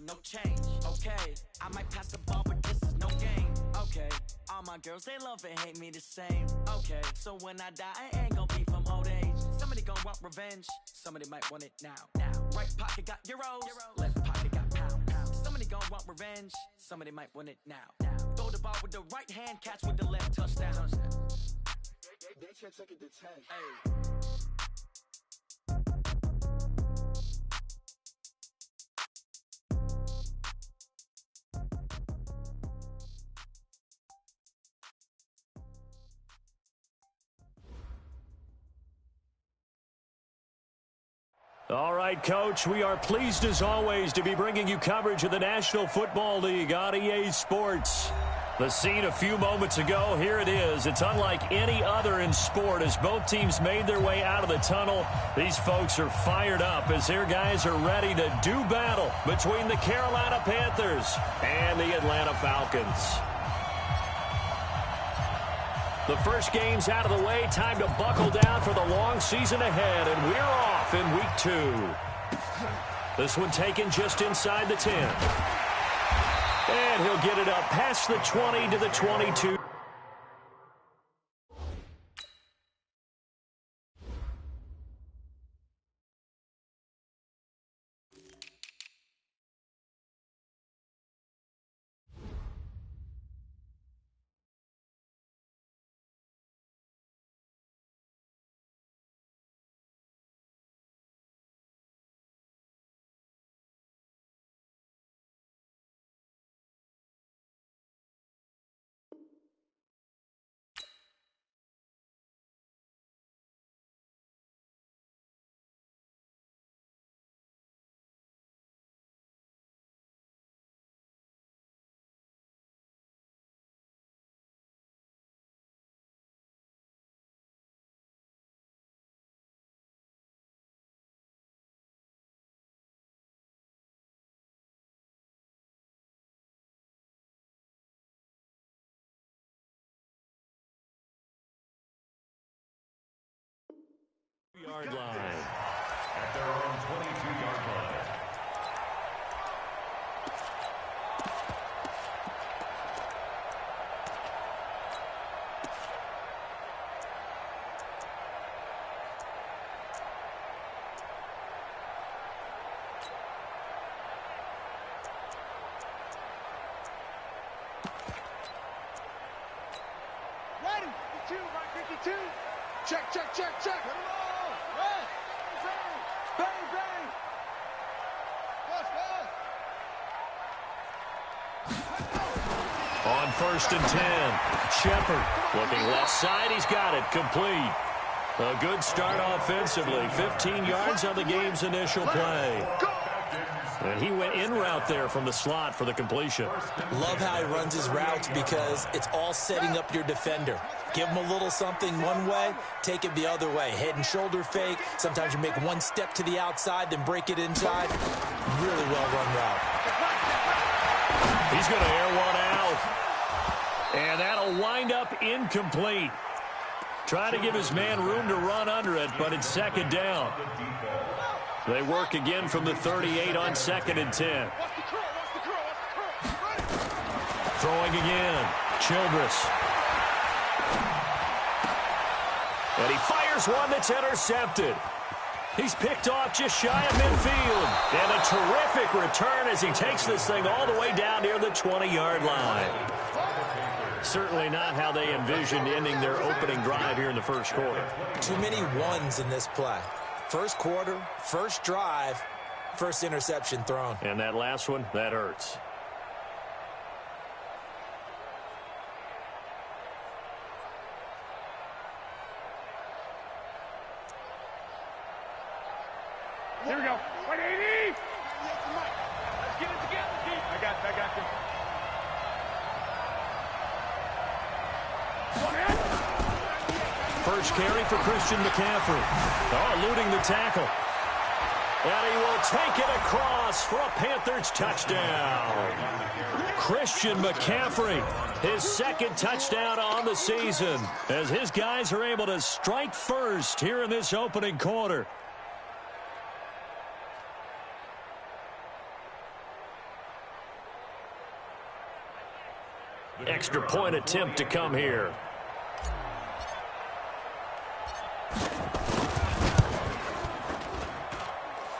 no change. Okay, I might pass the ball, but this is no game. Okay, all my girls, they love and hate me the same. Okay, so when I die, I ain't gonna be from old age. Somebody gon' want revenge, somebody might want it now. Right pocket got euros, left pocket got pound. Somebody gon' want revenge, somebody might want it now. Throw the ball with the right hand, catch with the left, touchdown. They can't take it to 10. Hey. All right, Coach, we are pleased as always to be bringing you coverage of the National Football League on EA Sports. The scene a few moments ago, here it is. It's unlike any other in sport as both teams made their way out of the tunnel. These folks are fired up as their guys are ready to do battle between the Carolina Panthers and the Atlanta Falcons. The first game's out of the way. Time to buckle down for the long season ahead, and we're off in week 2. This one taken just inside the 10. And he'll get it up past the 20 to the 22. Yard line. At their own 22-yard line. Ready, 52, right 52. Check, check, check, check. Bang, bang! On 1st and 10, Shepard looking left side. He's got it complete. A good start offensively. 15 yards on the game's initial play. And he went in route there from the slot for the completion. Love how he runs his routes because it's all setting up your defender. Give him a little something one way, take it the other way. Head and shoulder fake. Sometimes you make one step to the outside, then break it inside. Really well-run route. He's going to air one out. And that'll wind up incomplete. Try to give his man room to run under it, but it's 2nd down. They work again from the 38 on 2nd and 10. Throwing again. Childress. And he fires one that's intercepted. He's picked off just shy of midfield. And a terrific return as he takes this thing all the way down near the 20-yard line. Certainly not how they envisioned ending their opening drive here in the first quarter. Too many ones in this play. First quarter, first drive, first interception thrown. And that last one, that hurts. Here we go. 180! Let's get it together, Keith. I got you. First carry for Christian McCaffrey. Oh, eluding the tackle. And he will take it across for a Panthers touchdown. Christian McCaffrey, his 2nd touchdown on the season, as his guys are able to strike first here in this opening quarter. Extra point attempt to come here.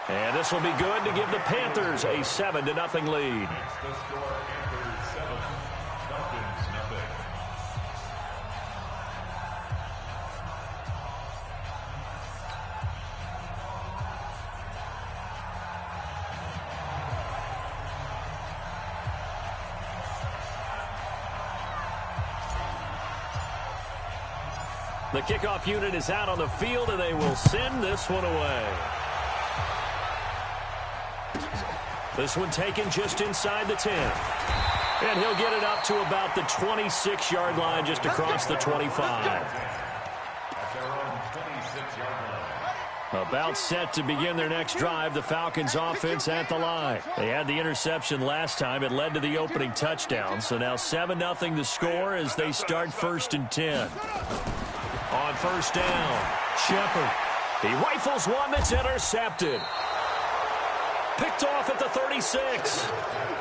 And this will be good to give the Panthers a 7-0 lead. The kickoff unit is out on the field, and they will send this one away. This one taken just inside the 10. And he'll get it up to about the 26-yard line, just across the 25. About set to begin their next drive, the Falcons offense at the line. They had the interception last time. It led to the opening touchdown. So now 7-0 the score as they start 1st and 10. On first down, Shepard. He rifles one that's intercepted. Picked off at the 36.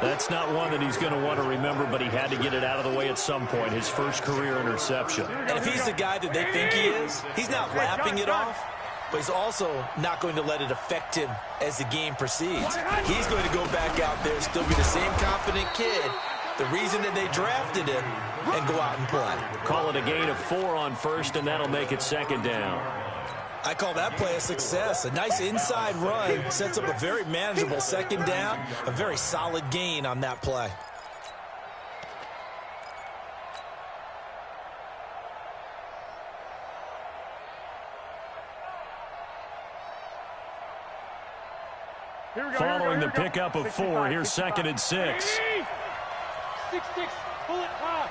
That's not one that he's going to want to remember, but he had to get it out of the way at some point, his first career interception. And if he's the guy that they think he is, he's not lapping it off, but he's also not going to let it affect him as the game proceeds. He's going to go back out there, still be the same confident kid, the reason that they drafted him, and go out and play. Call it a gain of 4 on first, and that'll make it 2nd down. I call that play a success. A nice inside run sets up a very manageable 2nd down, a very solid gain on that play. Following the pickup of 4, here's 2nd and 6. 6-6, pull it hard.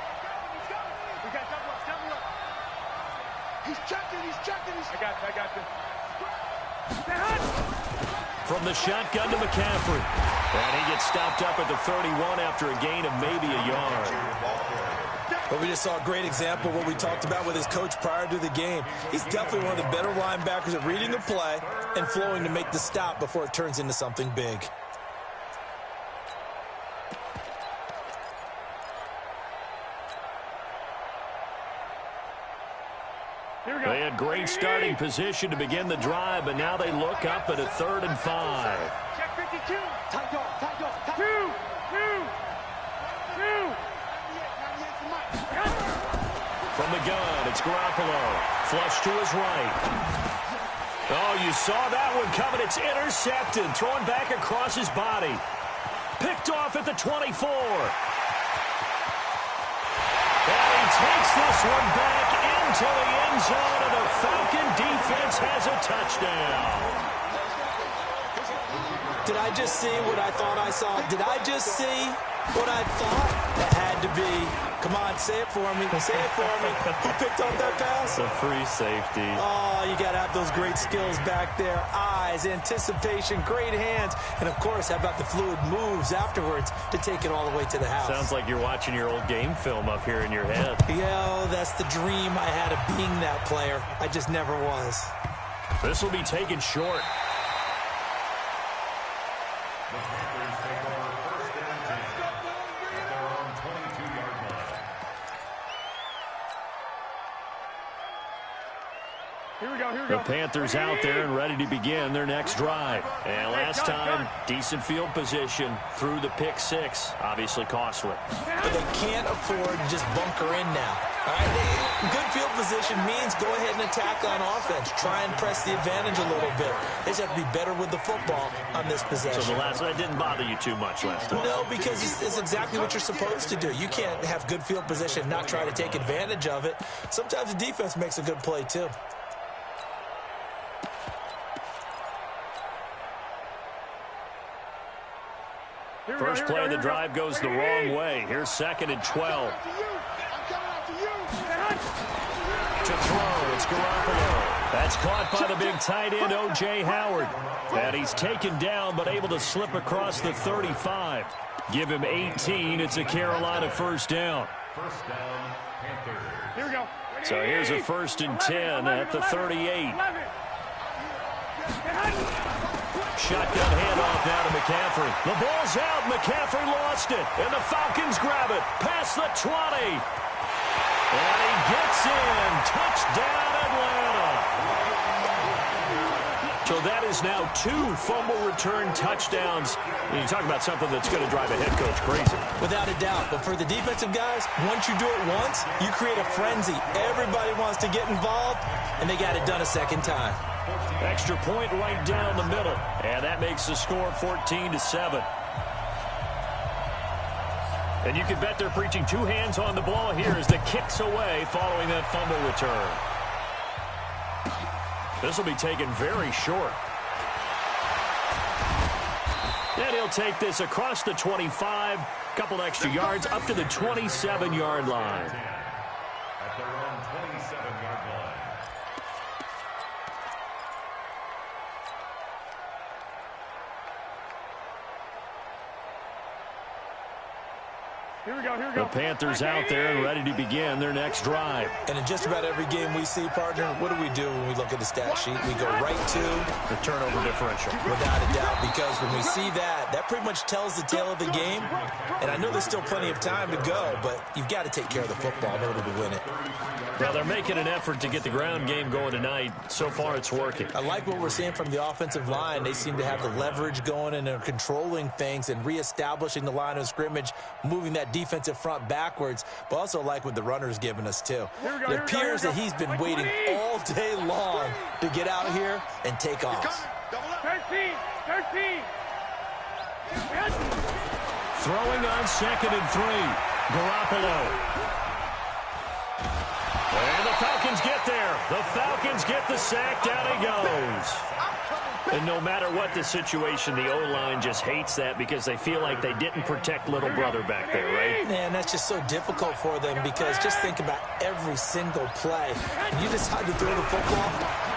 We got double up. He's checking. I got you. From the shotgun to McCaffrey. And he gets stopped up at the 31 after a gain of maybe a yard. But we just saw a great example of what we talked about with his coach prior to the game. He's definitely one of the better linebackers at reading a play and flowing to make the stop before it turns into something big. They had great starting position to begin the drive, but now they look up at a 3rd and 5. Check 52. Tight dog. 2. From the gun, it's Garoppolo. Flush to his right. Oh, you saw that one coming. It's intercepted. Thrown back across his body. Picked off at the 24. And he takes this one back into the end zone, and the Falcon defense has a touchdown. Did I just see what I thought I saw? Did I just see what I thought? It had to be. Come on, say it for me. Say it for me. Who picked up that pass? The free safety. Oh, you got to have those great skills back there. Eyes, anticipation, great hands. And, of course, how about the fluid moves afterwards to take it all the way to the house? Sounds like you're watching your old game film up here in your head. Yeah, that's the dream I had of being that player. I just never was. This will be taken short. The Panthers out there and ready to begin their next drive. And last time, decent field position through the pick 6. Obviously costly. But they can't afford to just bunker in now. All right? Good field position means go ahead and attack on offense. Try and press the advantage a little bit. They just have to be better with the football on this possession. So the last one didn't bother you too much last time? No, because it's exactly what you're supposed to do. You can't have good field position and not try to take advantage of it. Sometimes the defense makes a good play, too. First play of the drive goes the wrong way. Here's 2nd and 12. To throw, it's Garoppolo. That's caught by the big tight end, O.J. Howard. And he's taken down, but able to slip across the 35. Give him 18. It's a Carolina first down. First down, Panthers. Here we go. So here's a 1st and 10 at the 38. Shotgun handoff now to McCaffrey. The ball's out. McCaffrey lost it. And the Falcons grab it. Past the 20. And he gets in. Touchdown, Atlanta. So that is now 2 fumble return touchdowns. You talk about something that's going to drive a head coach crazy. Without a doubt. But for the defensive guys, once you do it once, you create a frenzy. Everybody wants to get involved, and they got it done a second time. Extra point right down the middle. And that makes the score 14-7. And you can bet they're preaching 2 hands on the ball here as the kick's away following that fumble return. This will be taken very short. And he'll take this across the 25, couple extra yards, up to the 27-yard line. At their own 27-yard line. Here we go, here we go. The Panthers out there and ready to begin their next drive. And in just about every game we see, partner, what do we do when we look at the stat sheet? We go right to the turnover differential. Without a doubt, because when we see that pretty much tells the tale of the game. And I know there's still plenty of time to go, but you've got to take care of the football in order to win it. Now, they're making an effort to get the ground game going tonight. So far, it's working. I like what we're seeing from the offensive line. They seem to have the leverage going, and they're controlling things and reestablishing the line of scrimmage, moving that defensive front backwards, but also like what the runner's giving us, too. It appears that he's been waiting all day long to get out here and take off. 13. Throwing on 2nd and 3. Garoppolo. And the Falcons get there. The Falcons get the sack. Down he goes. And no matter what the situation, the O-line just hates that because they feel like they didn't protect little brother back there, right? Man, that's just so difficult for them because just think about every single play. You decide to throw the football,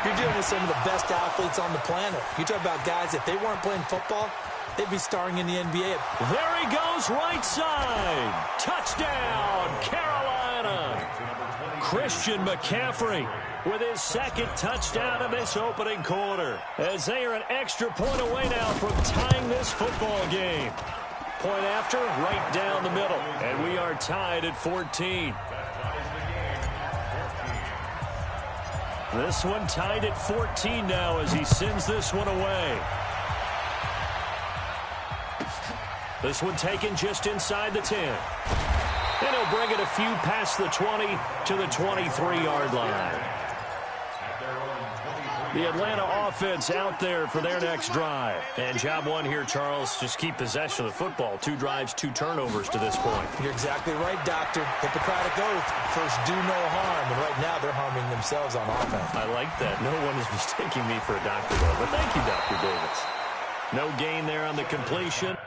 you're dealing with some of the best athletes on the planet. You talk about guys, if they weren't playing football, they'd be starring in the NBA. There he goes, right side. Touchdown, Carolina. Christian McCaffrey with his 2nd touchdown of this opening quarter, as they are an extra point away now from tying this football game. Point after, right down the middle, and we are tied at 14. This one tied at 14 now as he sends this one away. This one taken just inside the 10. And he'll bring it a few past the 20 to the 23-yard line. The Atlanta offense out there for their next drive. And job one here, Charles, just keep possession of the football. 2 drives, 2 turnovers to this point. You're exactly right, Doctor. Hippocratic oath. First, do no harm. And right now, they're harming themselves on offense. I like that. No one is mistaking me for a doctor, though. But thank you, Dr. Davis. No gain there on the completion.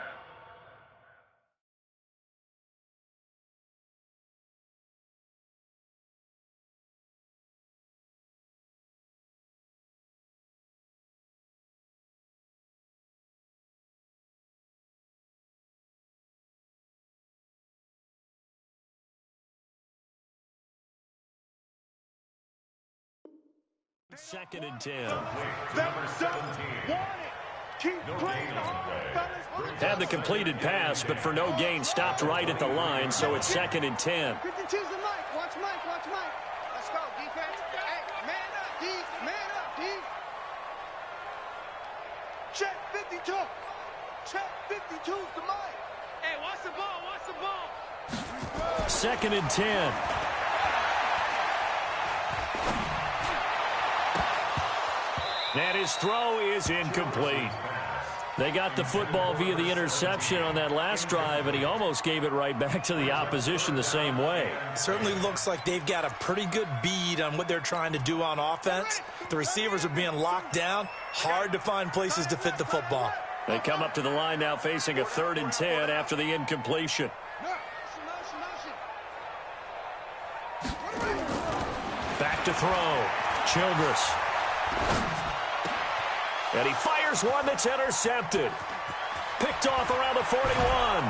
Second and 10. Had the completed pass, but for no gain, stopped right at the line, so it's 2nd and 10. Watch Mike. Let's go, defense. Hey, man up, D. Man up, D. Check 52. Check 52's the Mike. Hey, watch the ball. 2nd and 10. And his throw is incomplete. They got the football via the interception on that last drive, and he almost gave it right back to the opposition the same way. Certainly looks like they've got a pretty good bead on what they're trying to do on offense. The receivers are being locked down. Hard to find places to fit the football. They come up to the line now facing a 3rd and 10 after the incompletion. Back to throw. Childress. And he fires one that's intercepted. Picked off around the 41.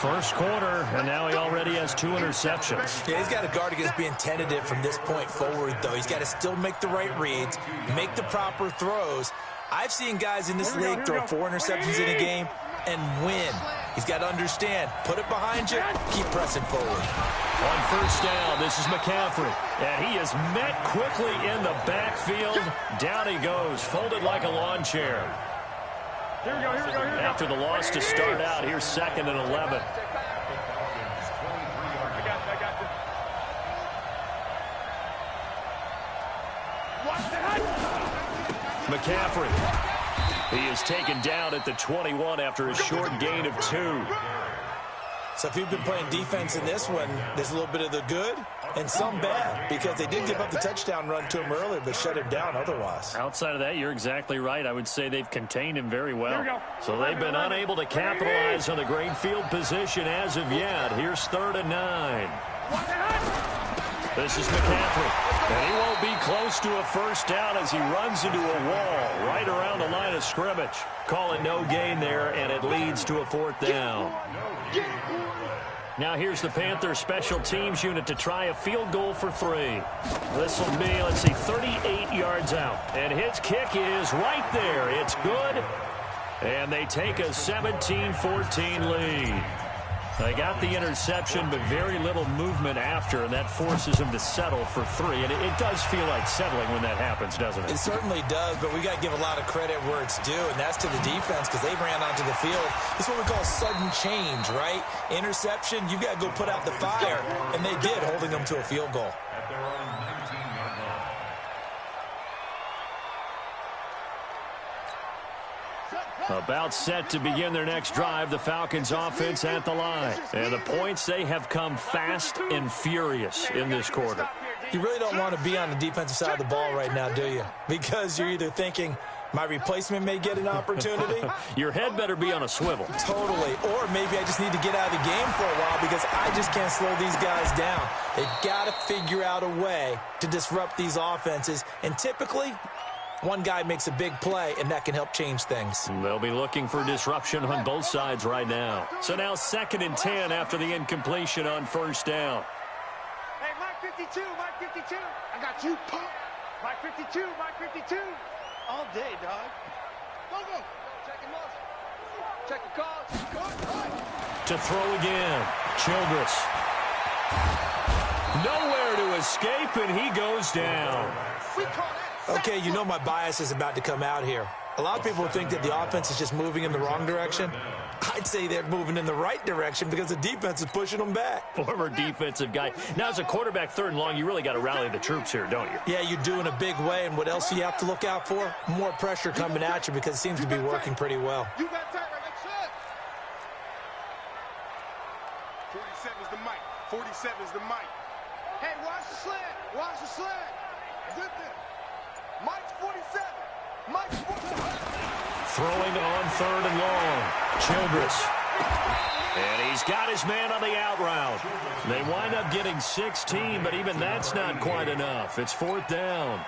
First quarter, and now he already has 2 interceptions. Yeah, he's got to guard against being tentative from this point forward, though. He's got to still make the right reads, make the proper throws. I've seen guys in this league throw 4 interceptions in a game and win. He's got to understand, put it behind you, keep pressing forward. On first down, this is McCaffrey. And he is met quickly in the backfield. Down he goes, folded like a lawn chair. Here we go. After the loss to start out, here's 2nd and 11. I got you. McCaffrey. He is taken down at the 21 after a short gain of 2. So if you've been playing defense in this one, there's a little bit of the good and some bad, because they did give up the touchdown run to him earlier, but shut him down otherwise. Outside of that, you're exactly right. I would say they've contained him very well. So they've been unable to capitalize on the great field position as of yet. Here's 3rd and 9. This is McCaffrey. And he won't be close to a first down as he runs into a wall right around the line of scrimmage. Call it no gain there, and it leads to a 4th down. Now here's the Panthers special teams unit to try a field goal for 3. This will be, 38 yards out. And his kick is right there. It's good. And they take a 17-14 lead. They got the interception, but very little movement after, and that forces him to settle for 3. And it does feel like settling when that happens, doesn't it? It certainly does, but we got to give a lot of credit where it's due, and that's to the defense, because they ran onto the field. It's what we call sudden change, right? Interception, you got to go put out the fire, and they did, holding them to a field goal. At their own 19-yard line. About set to begin their next drive, the Falcons offense at the line. And the points, they have come fast and furious in this quarter. You really don't want to be on the defensive side of the ball right now, do you? Because you're either thinking, my replacement may get an opportunity. Your head better be on a swivel. Totally. Or maybe I just need to get out of the game for a while because I just can't slow these guys down. They've got to figure out a way to disrupt these offenses. And typically, one guy makes a big play, and that can help change things. They'll be looking for disruption on both sides right now. So now 2nd and 10 after the incompletion on first down. Hey, Mike 52, Mike 52. I got you, punk. Mike 52, Mike 52. All day, dog. Go. Check your muscle. Check your cards. To throw again. Childress. Nowhere to escape, and he goes down. We call that. Okay, you know my bias is about to come out here. A lot of people think that the offense is just moving in the wrong direction. I'd say they're moving in the right direction because the defense is pushing them back. Former defensive guy. Now, as a quarterback 3rd and long, you really got to rally the troops here, don't you? Yeah, you do in a big way. And what else do you have to look out for? More pressure coming at you because it seems to be working pretty well. You got tight right there. 47's the mic. 47's the mic. Hey, watch the slant. Watch the slant. Zip it. Mike's 47. Mike's 47. Throwing on 3rd and long. Childress. And he's got his man on the out route. They wind up getting 16, but even that's not quite enough. It's 4th down.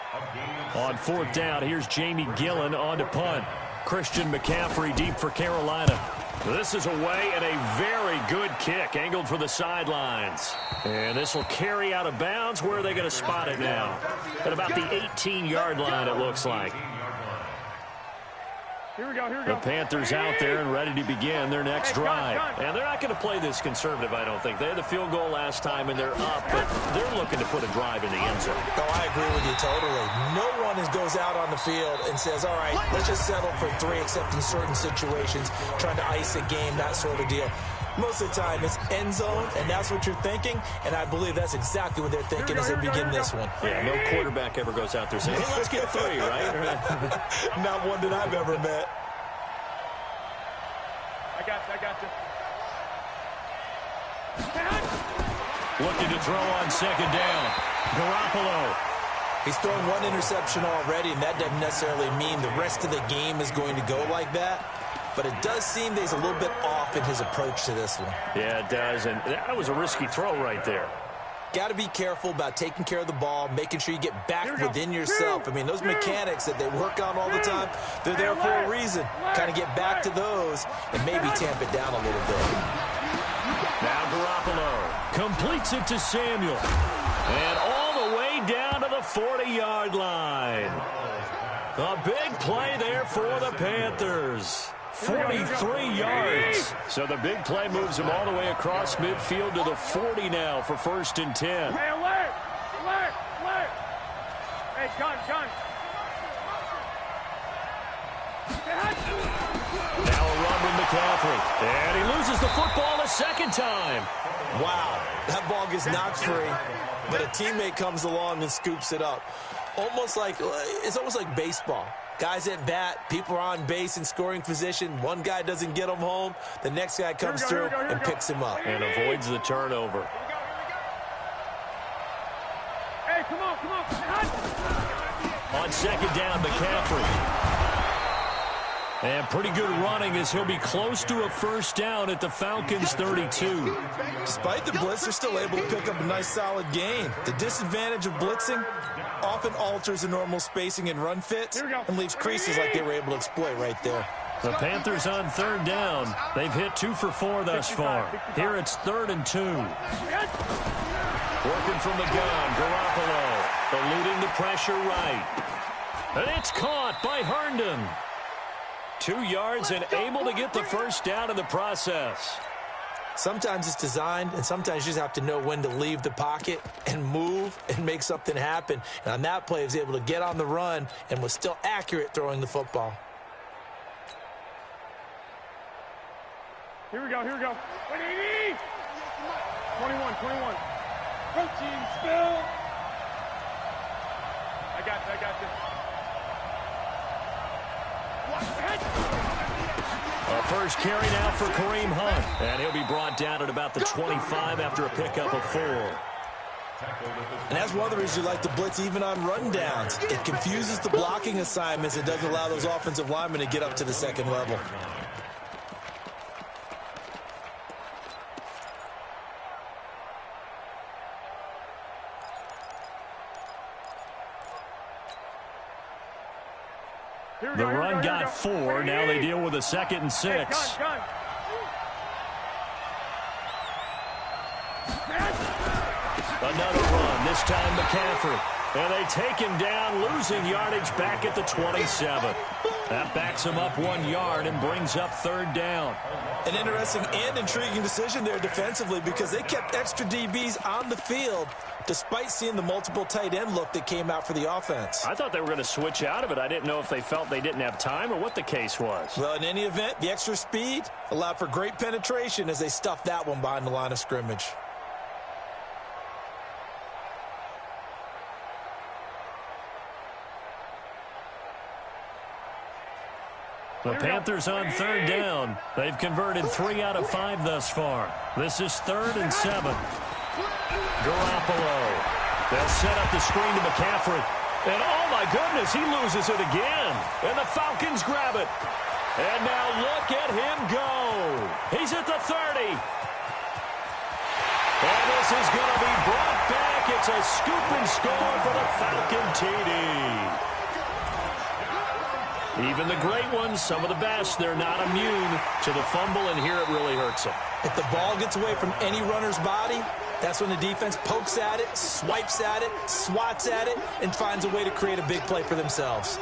On 4th down, here's Jamie Gillen on to punt. Christian McCaffrey deep for Carolina. This is away and a very good kick angled for the sidelines. And this will carry out of bounds. Where are they going to spot it now? At about the 18-yard line, it looks like. Here we go. The Panthers out there and ready to begin their next drive. And they're not going to play this conservative, I don't think. They had the field goal last time, and they're up, but they're looking to put a drive in the end zone. Oh, I agree with you totally. No one goes out on the field and says, all right, let's just settle for 3, except in certain situations, trying to ice a game, that sort of deal. Most of the time, it's end zone, and that's what you're thinking, and I believe that's exactly what they're thinking as they begin this one. Yeah, no quarterback ever goes out there saying, hey, let's get 3, right? Not one that I've ever met. I got you. Looking to throw on 2nd down. Garoppolo. He's thrown 1 interception already, and that doesn't necessarily mean the rest of the game is going to go like that. But it does seem that he's a little bit off in his approach to this one. Yeah, it does, and that was a risky throw right there. Got to be careful about taking care of the ball, making sure you get back within yourself. I mean, those mechanics that they work on all the time, they're there for a reason. Kind of get back to those and maybe tamp it down a little bit. Now Garoppolo completes it to Samuel. And all the way down to the 40-yard line. A big play there for the Panthers. 43 yards. So the big play moves him all the way across midfield to the 40 now for 1st and 10. Hey, alert! Alert! Alert! Hey, gun! Now a run with McCaffrey. And he loses the football a second time. Wow, that ball gets knocked free, but a teammate comes along and scoops it up. It's almost like baseball. Guys at bat, people are on base in scoring position. One guy doesn't get him home. The next guy comes through and picks him up. And avoids the turnover. Hey, come on. On 2nd down, McCaffrey. And pretty good running as he'll be close to a 1st down at the Falcons' 32. Despite the blitz, they're still able to pick up a nice, solid gain. The disadvantage of blitzing often alters the normal spacing and run fits and leaves creases like they were able to exploit right there. The Panthers on 3rd down. They've hit 2 for 4 thus far. Here it's 3rd and 2. Working from the gun, Garoppolo eluding the pressure right. And it's caught by Herndon. 2 yards and able to get the 1st down in the process. Sometimes it's designed, and sometimes you just have to know when to leave the pocket and move and make something happen. And on that play, he was able to get on the run and was still accurate throwing the football. Here we go. 21. Protein spill. I got this. A first carry now for Kareem Hunt. And he'll be brought down at about the 25 after a pickup of 4. And that's one of the reasons you like to blitz even on rundowns. It confuses the blocking assignments and doesn't allow those offensive linemen to get up to the 2nd level. The run got 4. Now they deal with a 2nd and 6. Another run, this time McCaffrey. And they take him down, losing yardage back at the 27. That backs him up 1 yard and brings up 3rd down. An interesting and intriguing decision there defensively because they kept extra DBs on the field despite seeing the multiple tight end look that came out for the offense. I thought they were going to switch out of it. I didn't know if they felt they didn't have time or what the case was. Well, in any event, the extra speed allowed for great penetration as they stuffed that one behind the line of scrimmage. The Panthers on 3rd down. They've converted 3 out of 5 thus far. This is 3rd and 7. Garoppolo. They'll set up the screen to McCaffrey. And oh my goodness, he loses it again. And the Falcons grab it. And now look at him go. He's at the 30. And this is going to be brought back. It's a scoop and score for the Falcon TD. Even the great ones, some of the best, they're not immune to the fumble, and here it really hurts them. If the ball gets away from any runner's body, that's when the defense pokes at it, swipes at it, swats at it, and finds a way to create a big play for themselves.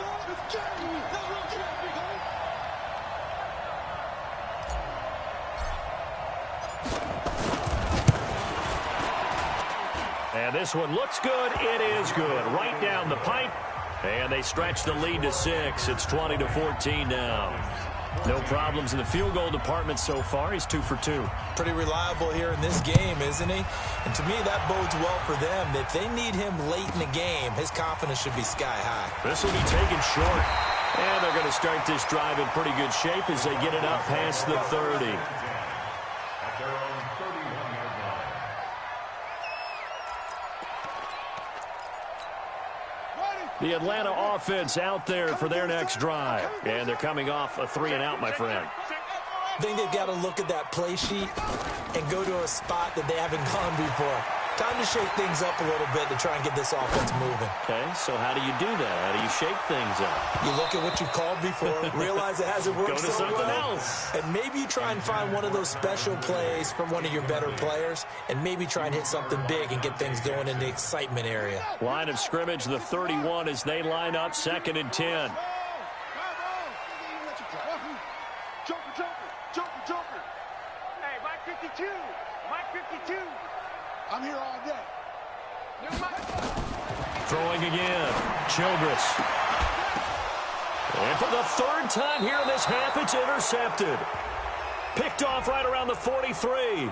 And this one looks good. It is good. Right down the pipe. And they stretch the lead to 6. It's 20-14 now. No problems in the field goal department so far. He's 2 for 2. Pretty reliable here in this game, isn't he? And to me, that bodes well for them. If they need him late in the game, his confidence should be sky high. This will be taken short. And they're going to start this drive in pretty good shape as they get it up past the 30. The Atlanta offense out there for their next drive. And they're coming off a 3-and-out, my friend. I think they've got to look at that play sheet and go to a spot that they haven't gone before. Time to shake things up a little bit to try and get this offense moving. Okay, so how do you do that? How do you shake things up? You look at what you've called before, realize it hasn't worked Go to so something well, else. and maybe you try and find one of those special plays from one of your better players, and maybe try and hit something big and get things going in the excitement area. Line of scrimmage, the 31 as they line up, 2nd and 10. Joker. Hey, Mike 52. Mike 52. I'm here all day. Throwing again. Childress. And for the 3rd time here in this half, it's intercepted. Picked off right around the 43.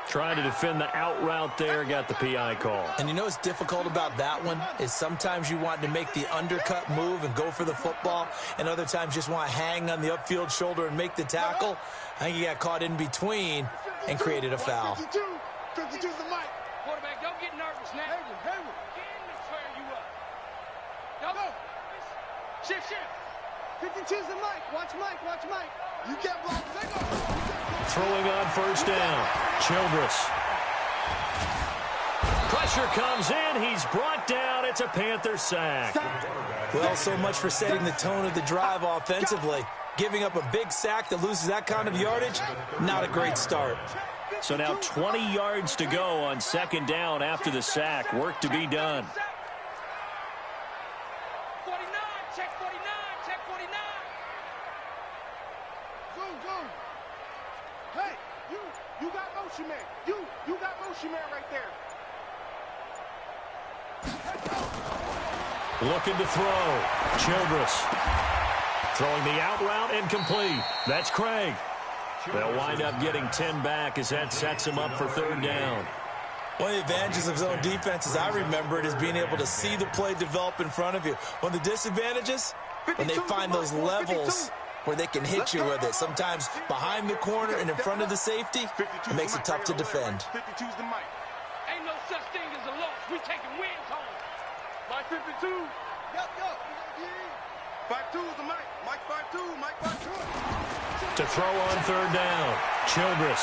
Trying to defend the out route there, got the PI call. And you know what's difficult about that one is sometimes you want to make the undercut move and go for the football, and other times just want to hang on the upfield shoulder and make the tackle. I think he got caught in between and created a foul. 52's the mic. Quarterback, don't get nervous now. Hayward. Again, let's fire you up. Go. Shift. 52's the mic. Watch Mike. You can't block. They go. Throwing on 1st down. Childress. Pressure comes in. He's brought down. It's a Panther sack. Well, so much for setting the tone of the drive offensively. Giving up a big sack that loses that kind of yardage, not a great start. So now 20 yards to go on 2nd down after the sack. Work to be done. 49, check 49. Go. Hey, you got motion man. You got motion man right there. Looking to throw. Childress. Throwing the out route, incomplete. That's Craig. They'll wind up getting 10 back as that sets him up for 3rd down. One of the advantages of zone defense, as I remember it, is being able to see the play develop in front of you. One of the disadvantages, when they find those levels where they can hit you with it. Sometimes behind the corner and in front of the safety, it makes it tough to defend. 52's the mic. Ain't no such thing as a loss. We taking wins home. Mike 52. Yep. 52's the mic. Mike 52. Mike 52. To throw on 3rd down. Childress.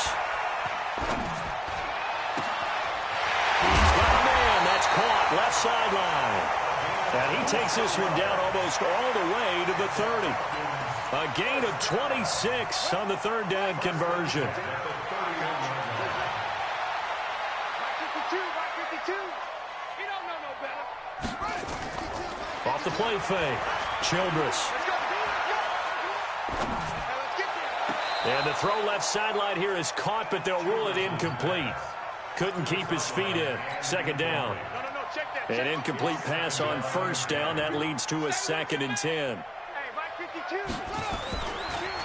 He's got a man. That's caught. Left sideline. And he takes this one down almost all the way to the 30. A gain of 26 on the 3rd down conversion. Mike 52. You don't know no better. Off the play fake. Childress. And the throw left sideline here is caught, but they'll rule it incomplete. Couldn't keep his feet in. 2nd down. An incomplete pass on 1st down. That leads to a 2nd and 10.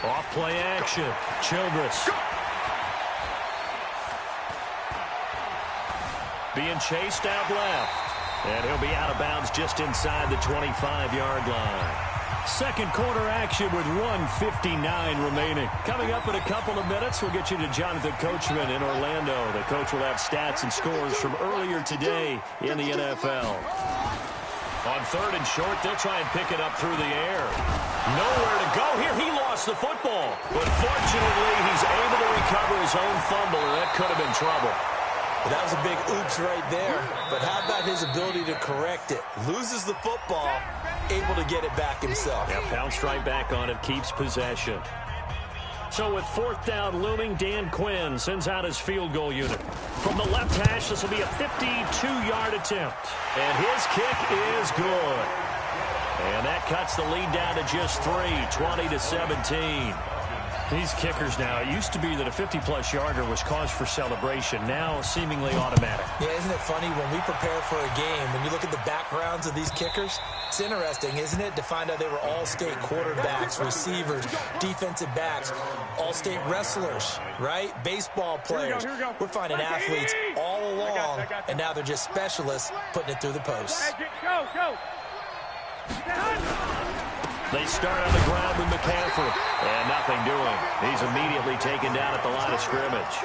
Off play action. Childress. Being chased out left. And he'll be out of bounds just inside the 25-yard line. 2nd quarter action with 1:59 remaining. Coming up in a couple of minutes, we'll get you to Jonathan Coachman in Orlando. The coach will have stats and scores from earlier today in the NFL. On 3rd and short, they'll try and pick it up through the air. Nowhere to go here. He lost the football. But fortunately, he's able to recover his own fumble, and that could have been trouble. Well, that was a big oops right there. But how about his ability to correct it? Loses the football, able to get it back himself. Yeah, bounced right back on it, keeps possession. So with 4th down looming, Dan Quinn sends out his field goal unit. From the left hash, this will be a 52-yard attempt. And his kick is good. And that cuts the lead down to just 3, 20-17. These kickers now, it used to be that a 50-plus yarder was cause for celebration. Now, seemingly automatic. Yeah, isn't it funny when we prepare for a game, when you look at the backgrounds of these kickers, it's interesting, isn't it, to find out they were all-state quarterbacks, receivers, defensive backs, all-state wrestlers, right? Baseball players. We're finding athletes all along, and now they're just specialists putting it through the posts. Go. They start on the ground with McCaffrey, and nothing doing. He's immediately taken down at the line of scrimmage.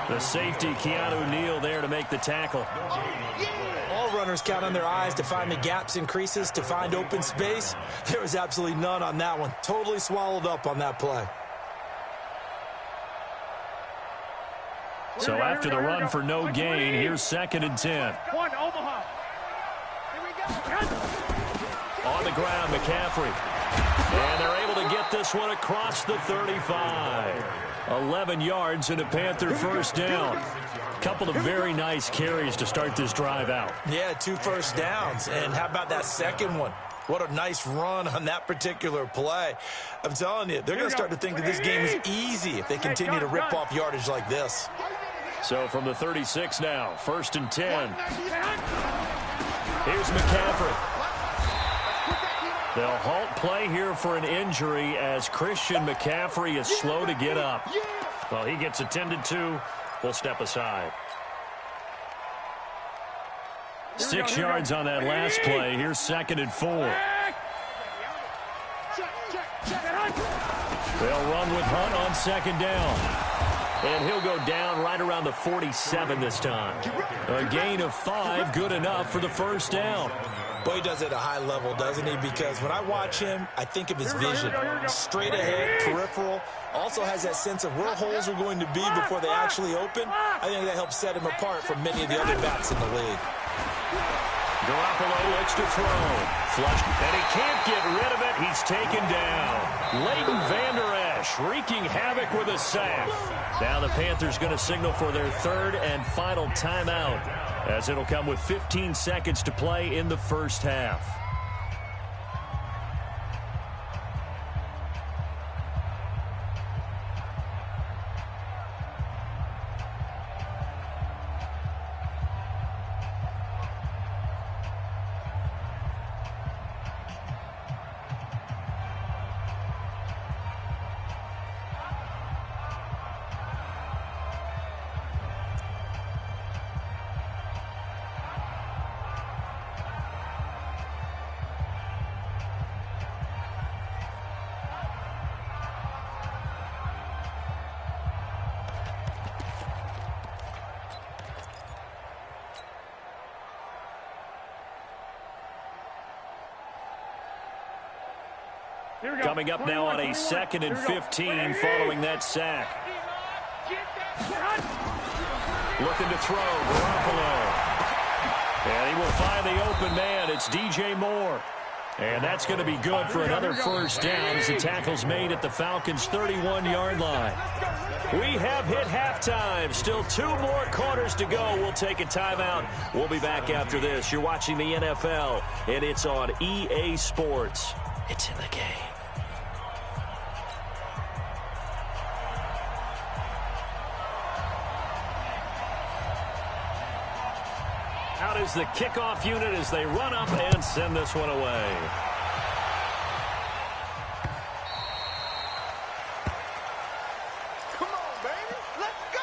The safety, Keanu Neal, there to make the tackle. All runners count on their eyes to find the gaps and creases, to find open space. There was absolutely none on that one. Totally swallowed up on that play. So after the run for no gain, here's 2nd and 10. One, Omaha. Here we go. On the ground, McCaffrey. And they're able to get this one across the 35. 11 yards and a Panther first down. Couple of very nice carries to start this drive out. Yeah, 2 first downs. And how about that second one? What a nice run on that particular play. I'm telling you, they're going to start to think that this game is easy if they continue to rip off yardage like this. So from the 36 now, 1st and 10. Here's McCaffrey. They'll halt play here for an injury as Christian McCaffrey is slow to get up. Well, he gets attended to. We'll step aside. 6 yards on that last play. Here's 2nd and 4. They'll run with Hunt on 2nd down. And he'll go down right around the 47 this time. A gain of 5, good enough for the first down. Boy, he does it at a high level, doesn't he? Because when I watch him, I think of his vision. Straight ahead, peripheral. Also has that sense of where holes are going to be before they actually open. I think that helps set him apart from many of the other backs in the league. Garoppolo looks to throw. Flushed, and he can't get rid of it. He's taken down. Leighton Vander Esch wreaking havoc with a sack. Now the Panthers going to signal for their 3rd and final timeout, as it'll come with 15 seconds to play in the first half. Coming up now on a 2nd and 15 following that sack. Looking to throw, Garoppolo. And he will find the open man. It's DJ Moore. And that's going to be good for another first down as the tackle's made at the Falcons' 31-yard line. We have hit halftime. Still 2 more quarters to go. We'll take a timeout. We'll be back after this. You're watching the NFL, and it's on EA Sports. It's in the game. Out is the kickoff unit as they run up and send this one away. Come on, baby. Let's go.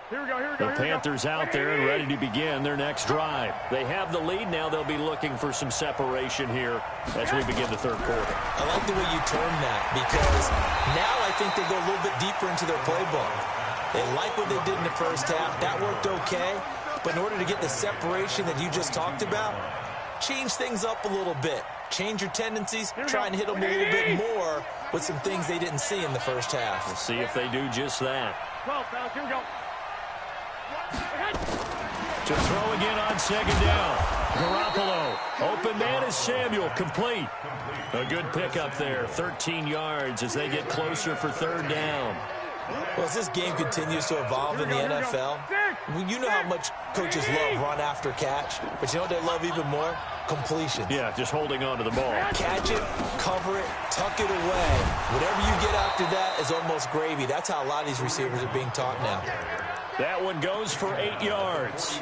Here we go, here we go. The Panthers out there and ready to begin their next drive. They have the lead now. They'll be looking for some separation here as we begin the 3rd quarter. I like the way you term that, because now I think they go a little bit deeper into their playbook. They like what they did in the first half. That worked okay. But in order to get the separation that you just talked about, change things up a little bit. Change your tendencies. Try and hit them a little bit more with some things they didn't see in the first half. We'll see if they do just that. 12, fellas, here we go. To throw again on 2nd down. Garoppolo. Open man is Samuel. Complete. A good pickup there. 13 yards as they get closer for 3rd down. Well, as this game continues to evolve in the NFL, you know how much coaches love run after catch, but you know what they love even more? Completion. Yeah, just holding on to the ball. Catch it, cover it, tuck it away. Whatever you get after that is almost gravy. That's how a lot of these receivers are being taught now. That one goes for 8 yards.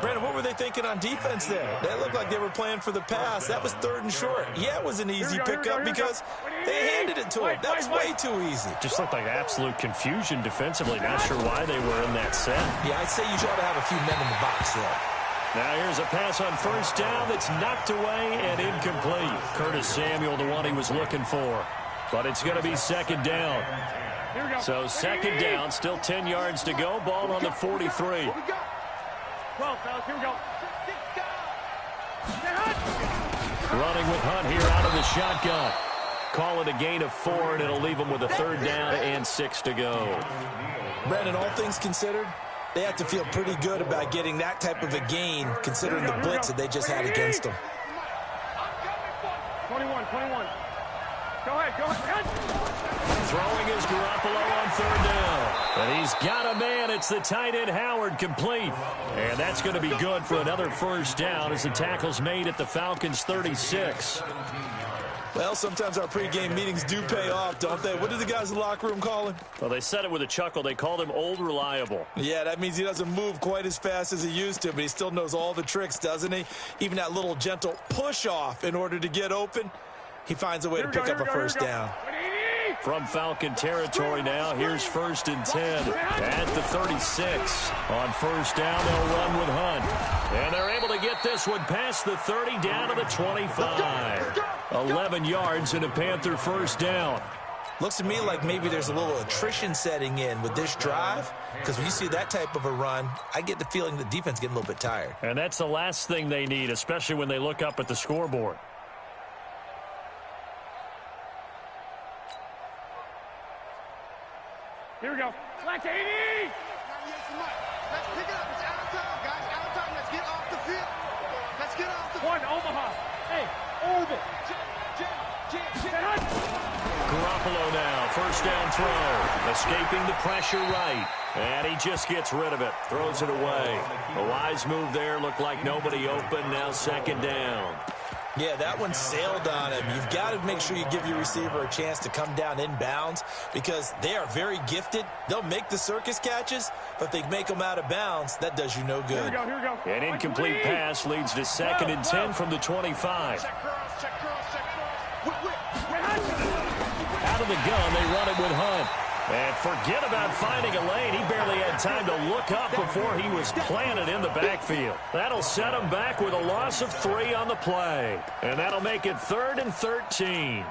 Brandon, what were they thinking on defense there? They looked like they were playing for the pass. That was 3rd and short. Yeah, it was an easy pickup because they handed it to him. That was way too easy. Just looked like absolute confusion defensively. Not sure why they were in that set. Yeah, I'd say you ought to have a few men in the box there. Now here's a pass on 1st down that's knocked away and incomplete. Curtis Samuel, the one he was looking for. But it's going to be 2nd down. So second down, still 10 yards to go. Ball on the 43. 12, fellas, here we go. Running with Hunt here out of the shotgun. Call it a gain of 4, and it'll leave them with a third down and 6 to go. Brandon, all things considered, they have to feel pretty good about getting that type of a gain, considering the blitz that they just had against them. 21. Go ahead. Throwing is Garoppolo on third down. And he's got a man. It's the tight end Howard, complete. And that's going to be good for another first down as the tackle's made at the Falcons' 36. Well, sometimes our pregame meetings do pay off, don't they? What do the guys in the locker room call him? Well, they said it with a chuckle. They called him Old Reliable. Yeah, that means he doesn't move quite as fast as he used to, but he still knows all the tricks, doesn't he? Even that little gentle push-off in order to get open, he finds a way to pick up a first down. From Falcon territory now, here's 1st and 10 at the 36. On first down, they'll run with Hunt. And they're able to get this one past the 30 down to the 25. 11 yards and a Panther first down. Looks to me like maybe there's a little attrition setting in with this drive, because when you see that type of a run, I get the feeling the defense getting a little bit tired. And that's the last thing they need, especially when they look up at the scoreboard. Here we go. Flex 80! Let's pick it up. It's out of time, guys. Out of time. Let's get off the field. Let's get off the field. One, Omaha. Hey, orbit. Garoppolo now, first down throw. Escaping the pressure right. And he just gets rid of it. Throws it away. A wise move there. Looked like nobody open. Now second down. Yeah, that one sailed on him. You've got to make sure you give your receiver a chance to come down inbounds because they are very gifted. They'll make the circus catches, but if they make them out of bounds, that does you no good. Here we go. An incomplete pass leads to 2nd and 10 from the 25. Out of the gun, they run it with Hunt. And forget about finding a lane. He barely had time to look up before he was planted in the backfield. That'll set him back with a loss of 3 on the play. And that'll make it 3rd and 13.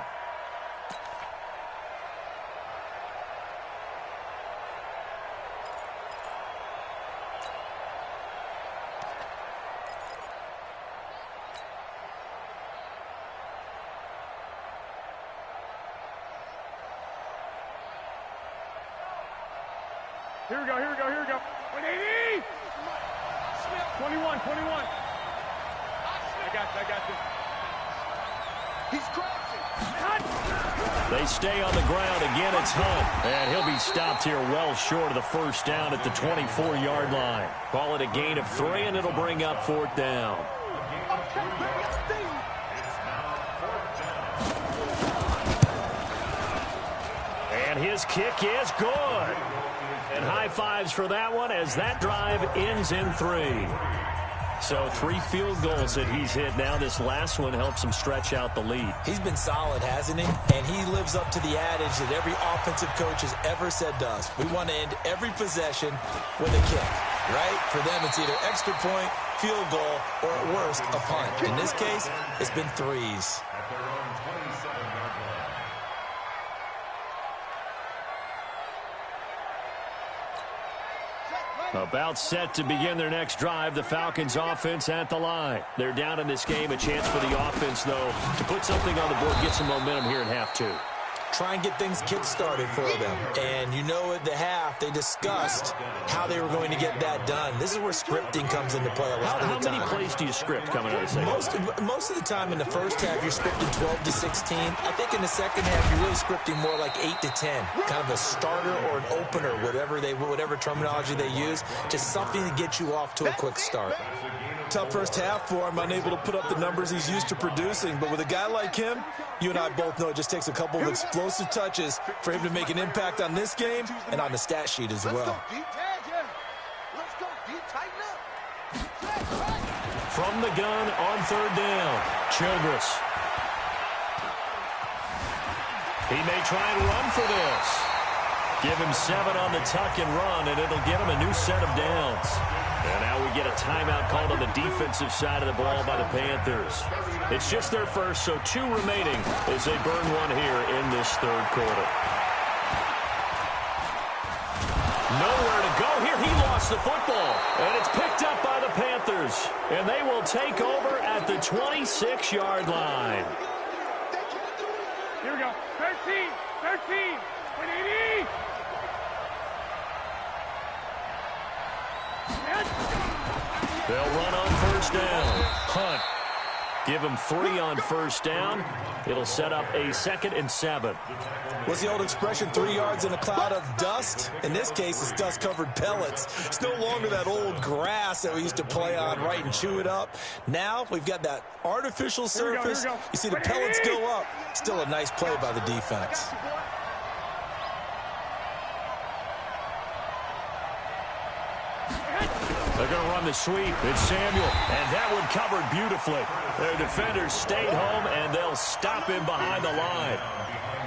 Here we go. 180! 21. I got you. He's crashing. They stay on the ground. Again, it's Hunt. And he'll be stopped here well short of the first down at the 24-yard line. Call it a gain of 3, and it'll bring up 4th down. And his kick is good. And high fives for that one as that drive ends in 3. So 3 field goals that he's hit now. This last one helps him stretch out the lead. He's been solid, hasn't he? And he lives up to the adage that every offensive coach has ever said to us. We want to end every possession with a kick, right? For them, it's either extra point, field goal, or at worst, a punt. In this case, it's been 3s. About set to begin their next drive, the Falcons offense at the line. They're down in this game. A chance for the offense, though, to put something on the board, get some momentum here in half 2. Try and get things kick-started for them. And you know at the half, they discussed how they were going to get that done. This is where scripting comes into play a lot of the time. How many plays do you script coming out of the second? Most of the time in the first half, you're scripting 12 to 16. I think in the second half, you're really scripting more like 8 to 10. Kind of a starter or an opener, whatever terminology they use. Just something to get you off to a quick start. Tough first half for him, unable to put up the numbers he's used to producing. But with a guy like him, you and I both know it just takes a couple of explosive touches for him to make an impact on this game and on the stat sheet as well. From the gun on 3rd down, Childress. He may try and run for this. Give him 7 on the tuck and run, and it'll get him a new set of downs. And now we get a timeout called on the defensive side of the ball by the Panthers. It's just their first, so 2 remaining as they burn one here in this 3rd quarter. Nowhere to go here. He lost the football. And it's picked up by the Panthers. And they will take over at the 26-yard line. Here we go. 13. 180. They'll run on first down. Hunt. Give him 3 on first down. It'll set up a 2nd and 7. What's the old expression, 3 yards in a cloud of dust? In this case, it's dust-covered pellets. It's no longer that old grass that we used to play on, right, and chew it up. Now we've got that artificial surface. Here we go. You see the pellets go up. Still a nice play by the defense. They're going to run the sweep. It's Samuel, and that one covered beautifully. Their defenders stayed home, and they'll stop him behind the line.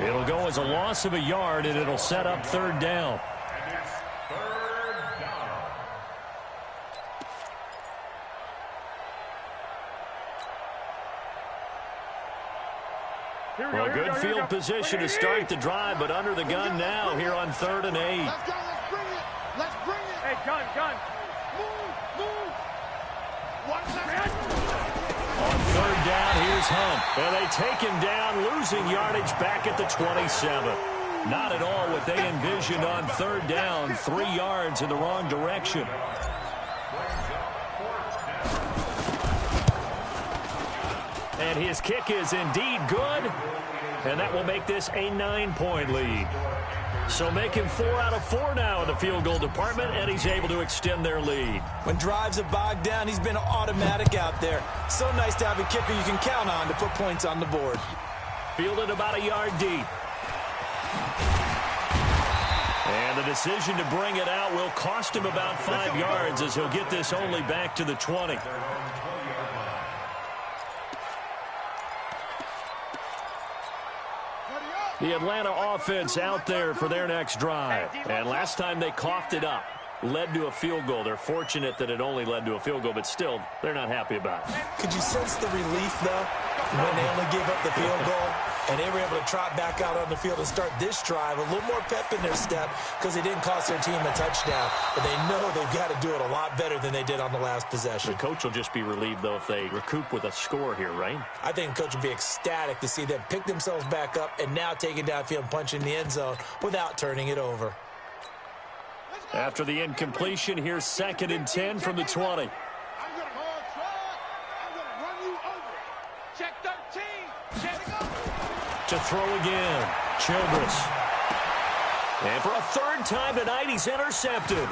It'll go as a loss of a yard, and it'll set up 3rd down. Well, good field position to start the drive, but under the gun now here on 3rd and 8. Let's go. Let's bring it. Let's bring it. Hey, gun. Move. Watch that. On 3rd down, here's Hunt. And they take him down, losing yardage back at the 27. Not at all what they envisioned on 3rd down. 3 yards in the wrong direction. And his kick is indeed good. And that will make this a 9-point lead. So making 4 out of 4 now in the field goal department, and he's able to extend their lead. When drives are bogged down, he's been automatic out there. So nice to have a kicker you can count on to put points on the board. Fielded about a yard deep. And the decision to bring it out will cost him about 5 yards as he'll get this only back to the 20. The Atlanta offense out there for their next drive. And last time they coughed it up, led to a field goal. They're fortunate that it only led to a field goal, but still, they're not happy about it. Could you sense the relief, though, when they only gave up the field goal? And they were able to trot back out on the field and start this drive. A little more pep in their step because they didn't cost their team a touchdown. But they know they've got to do it a lot better than they did on the last possession. The coach will just be relieved, though, if they recoup with a score here, right? I think the coach will be ecstatic to see them pick themselves back up and now take it downfield and punch in the end zone without turning it over. After the incompletion, here's 2nd and 10 from the 20. Check 13. To throw again, Childress. And for a 3rd time tonight, he's intercepted.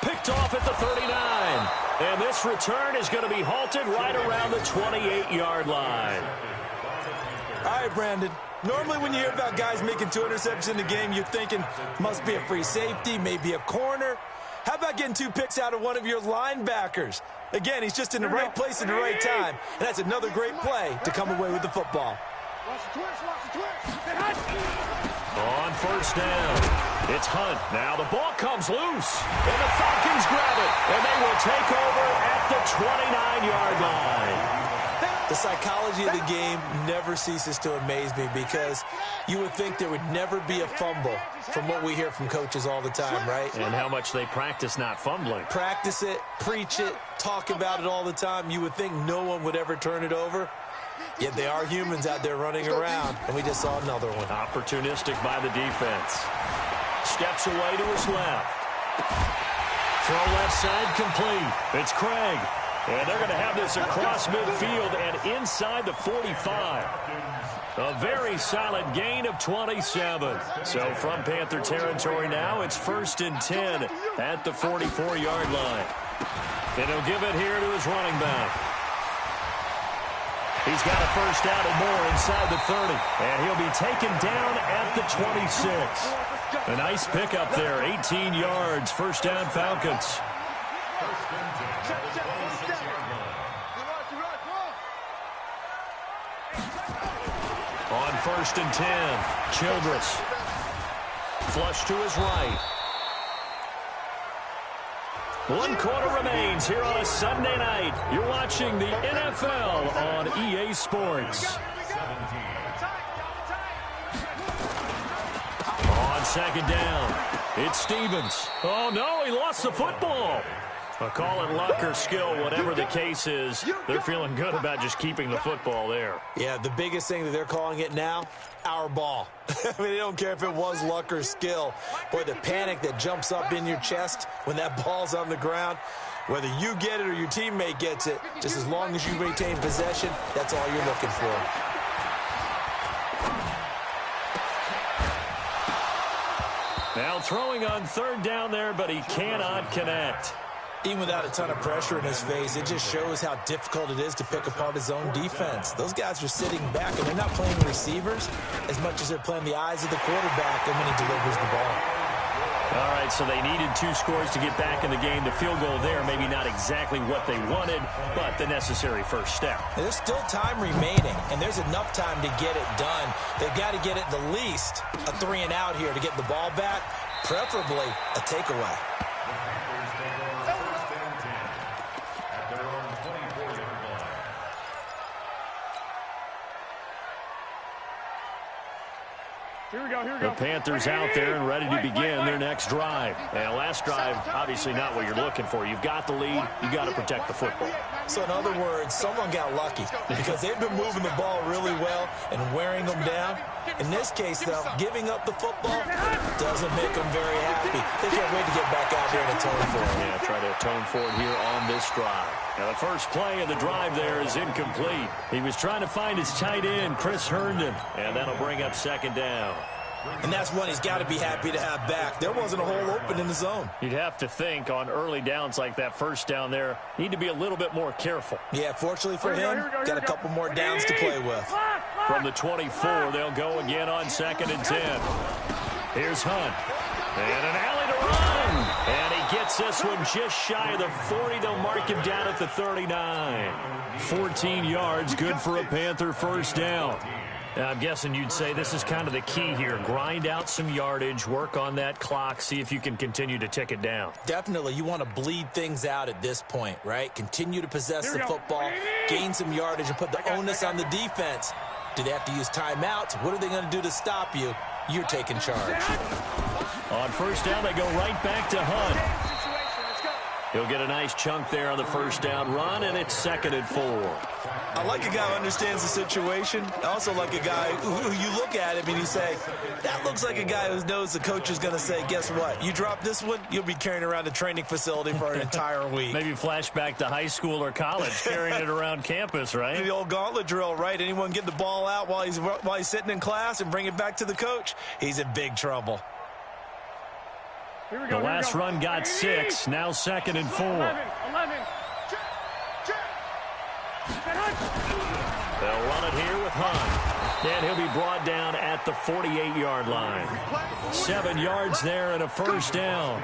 Picked off at the 39. And this return is going to be halted right around the 28-yard line. All right, Brandon. Normally when you hear about guys making 2 interceptions in the game, you're thinking must be a free safety, maybe a corner. How about getting 2 picks out of one of your linebackers? Again, he's just in the right place at the right time. And that's another great play to come away with the football. Watch the twist. On first down, it's Hunt. Now the ball comes loose, and the Falcons grab it, and they will take over at the 29-yard line. The psychology of the game never ceases to amaze me because you would think there would never be a fumble from what we hear from coaches all the time, right? And how much they practice not fumbling. Practice it, preach it, talk about it all the time. You would think no one would ever turn it over. Yet they are humans out there running around, and we just saw another one. Opportunistic by the defense. Steps away to his left. Throw left side complete. It's Craig. And they're going to have this across midfield and inside the 45. A very solid gain of 27. So from Panther territory now, it's 1st and 10 at the 44-yard line. And he'll give it here to his running back. He's got a first down and more inside the 30. And he'll be taken down at the 26. A nice pickup there, 18 yards, first down Falcons. On 1st and 10, Childress. Flush to his right. 1 quarter remains here on a Sunday night. You're watching the NFL on EA Sports. On 2nd down, It's Stevens. Oh, no, he lost the football. I'll call it luck or skill, whatever the case is. They're feeling good about just keeping the football there. Yeah, the biggest thing that they're calling it now, our ball. I mean, they don't care if it was luck or skill. Boy, the panic that jumps up in your chest when that ball's on the ground, whether you get it or your teammate gets it, just as long as you retain possession, that's all you're looking for. Now throwing on third down there, but he cannot connect. Even without a ton of pressure in his face, it just shows how difficult it is to pick apart his own defense. Those guys are sitting back, and they're not playing receivers as much as they're playing the eyes of the quarterback and when he delivers the ball. All right, so they needed 2 scores to get back in the game. The field goal there, maybe not exactly what they wanted, but the necessary first step. There's still time remaining, and there's enough time to get it done. They've got to get it the least a 3-and-out here to get the ball back, preferably a takeaway. The Panthers out there and ready to begin their next drive. And last drive, obviously not what you're looking for. You've got the lead. You got to protect the football. So in other words, someone got lucky because they've been moving the ball really well and wearing them down. In this case, though, giving up the football doesn't make them very happy. They can't wait to get back out there and atone for it. Yeah, try to atone for it here on this drive. Now, the first play of the drive there is incomplete. He was trying to find his tight end, Chris Herndon, and that'll bring up second down. And that's one he's got to be happy to have back. There wasn't a hole open in the zone. You'd have to think on early downs like that first down there, need to be a little bit more careful. Yeah, fortunately for him, got a couple more downs to play with. From the 24, they'll go again on 2nd and 10. Here's Hunt. And an alley to run. And he gets this one just shy of the 40. They'll mark him down at the 39. 14 yards, good for a Panther first down. I'm guessing you'd say this is kind of the key here. Grind out some yardage, work on that clock, see if you can continue to tick it down. Definitely. You want to bleed things out at this point, right? Continue to possess the football, gain some yardage, and put the onus on the defense. Do they have to use timeouts? What are they going to do to stop you? You're taking charge. On first down, they go right back to Hunt. He'll get a nice chunk there on the first down run, and it's 2nd and 4. I like a guy who understands the situation. I also like a guy who you look at him and you say, that looks like a guy who knows the coach is going to say, guess what? You drop this one, you'll be carrying around a training facility for an entire week. Maybe flashback to high school or college, carrying it around campus, right? The old gauntlet drill, right? Anyone get the ball out while he's sitting in class and bring it back to the coach, he's in big trouble. The last run got 6, now 2nd and 4. 11. They'll run it here with Hunt. And he'll be brought down at the 48-yard line. 7 yards there and a first down.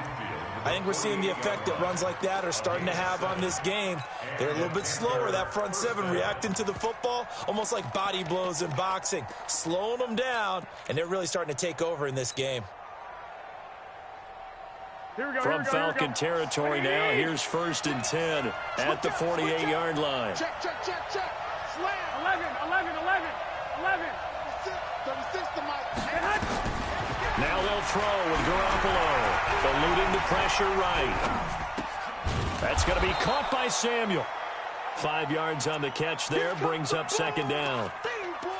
I think we're seeing the effect that runs like that are starting to have on this game. They're a little bit slower, that front 7, reacting to the football, almost like body blows in boxing, slowing them down, and they're really starting to take over in this game. From Falcon territory now, here's 1st and 10 at the 48-yard line. Check. Slam. 11. 36 to Mike. Now they'll throw with Garoppolo, eluding the pressure right. That's going to be caught by Samuel. 5 yards on the catch there, brings up 2nd down.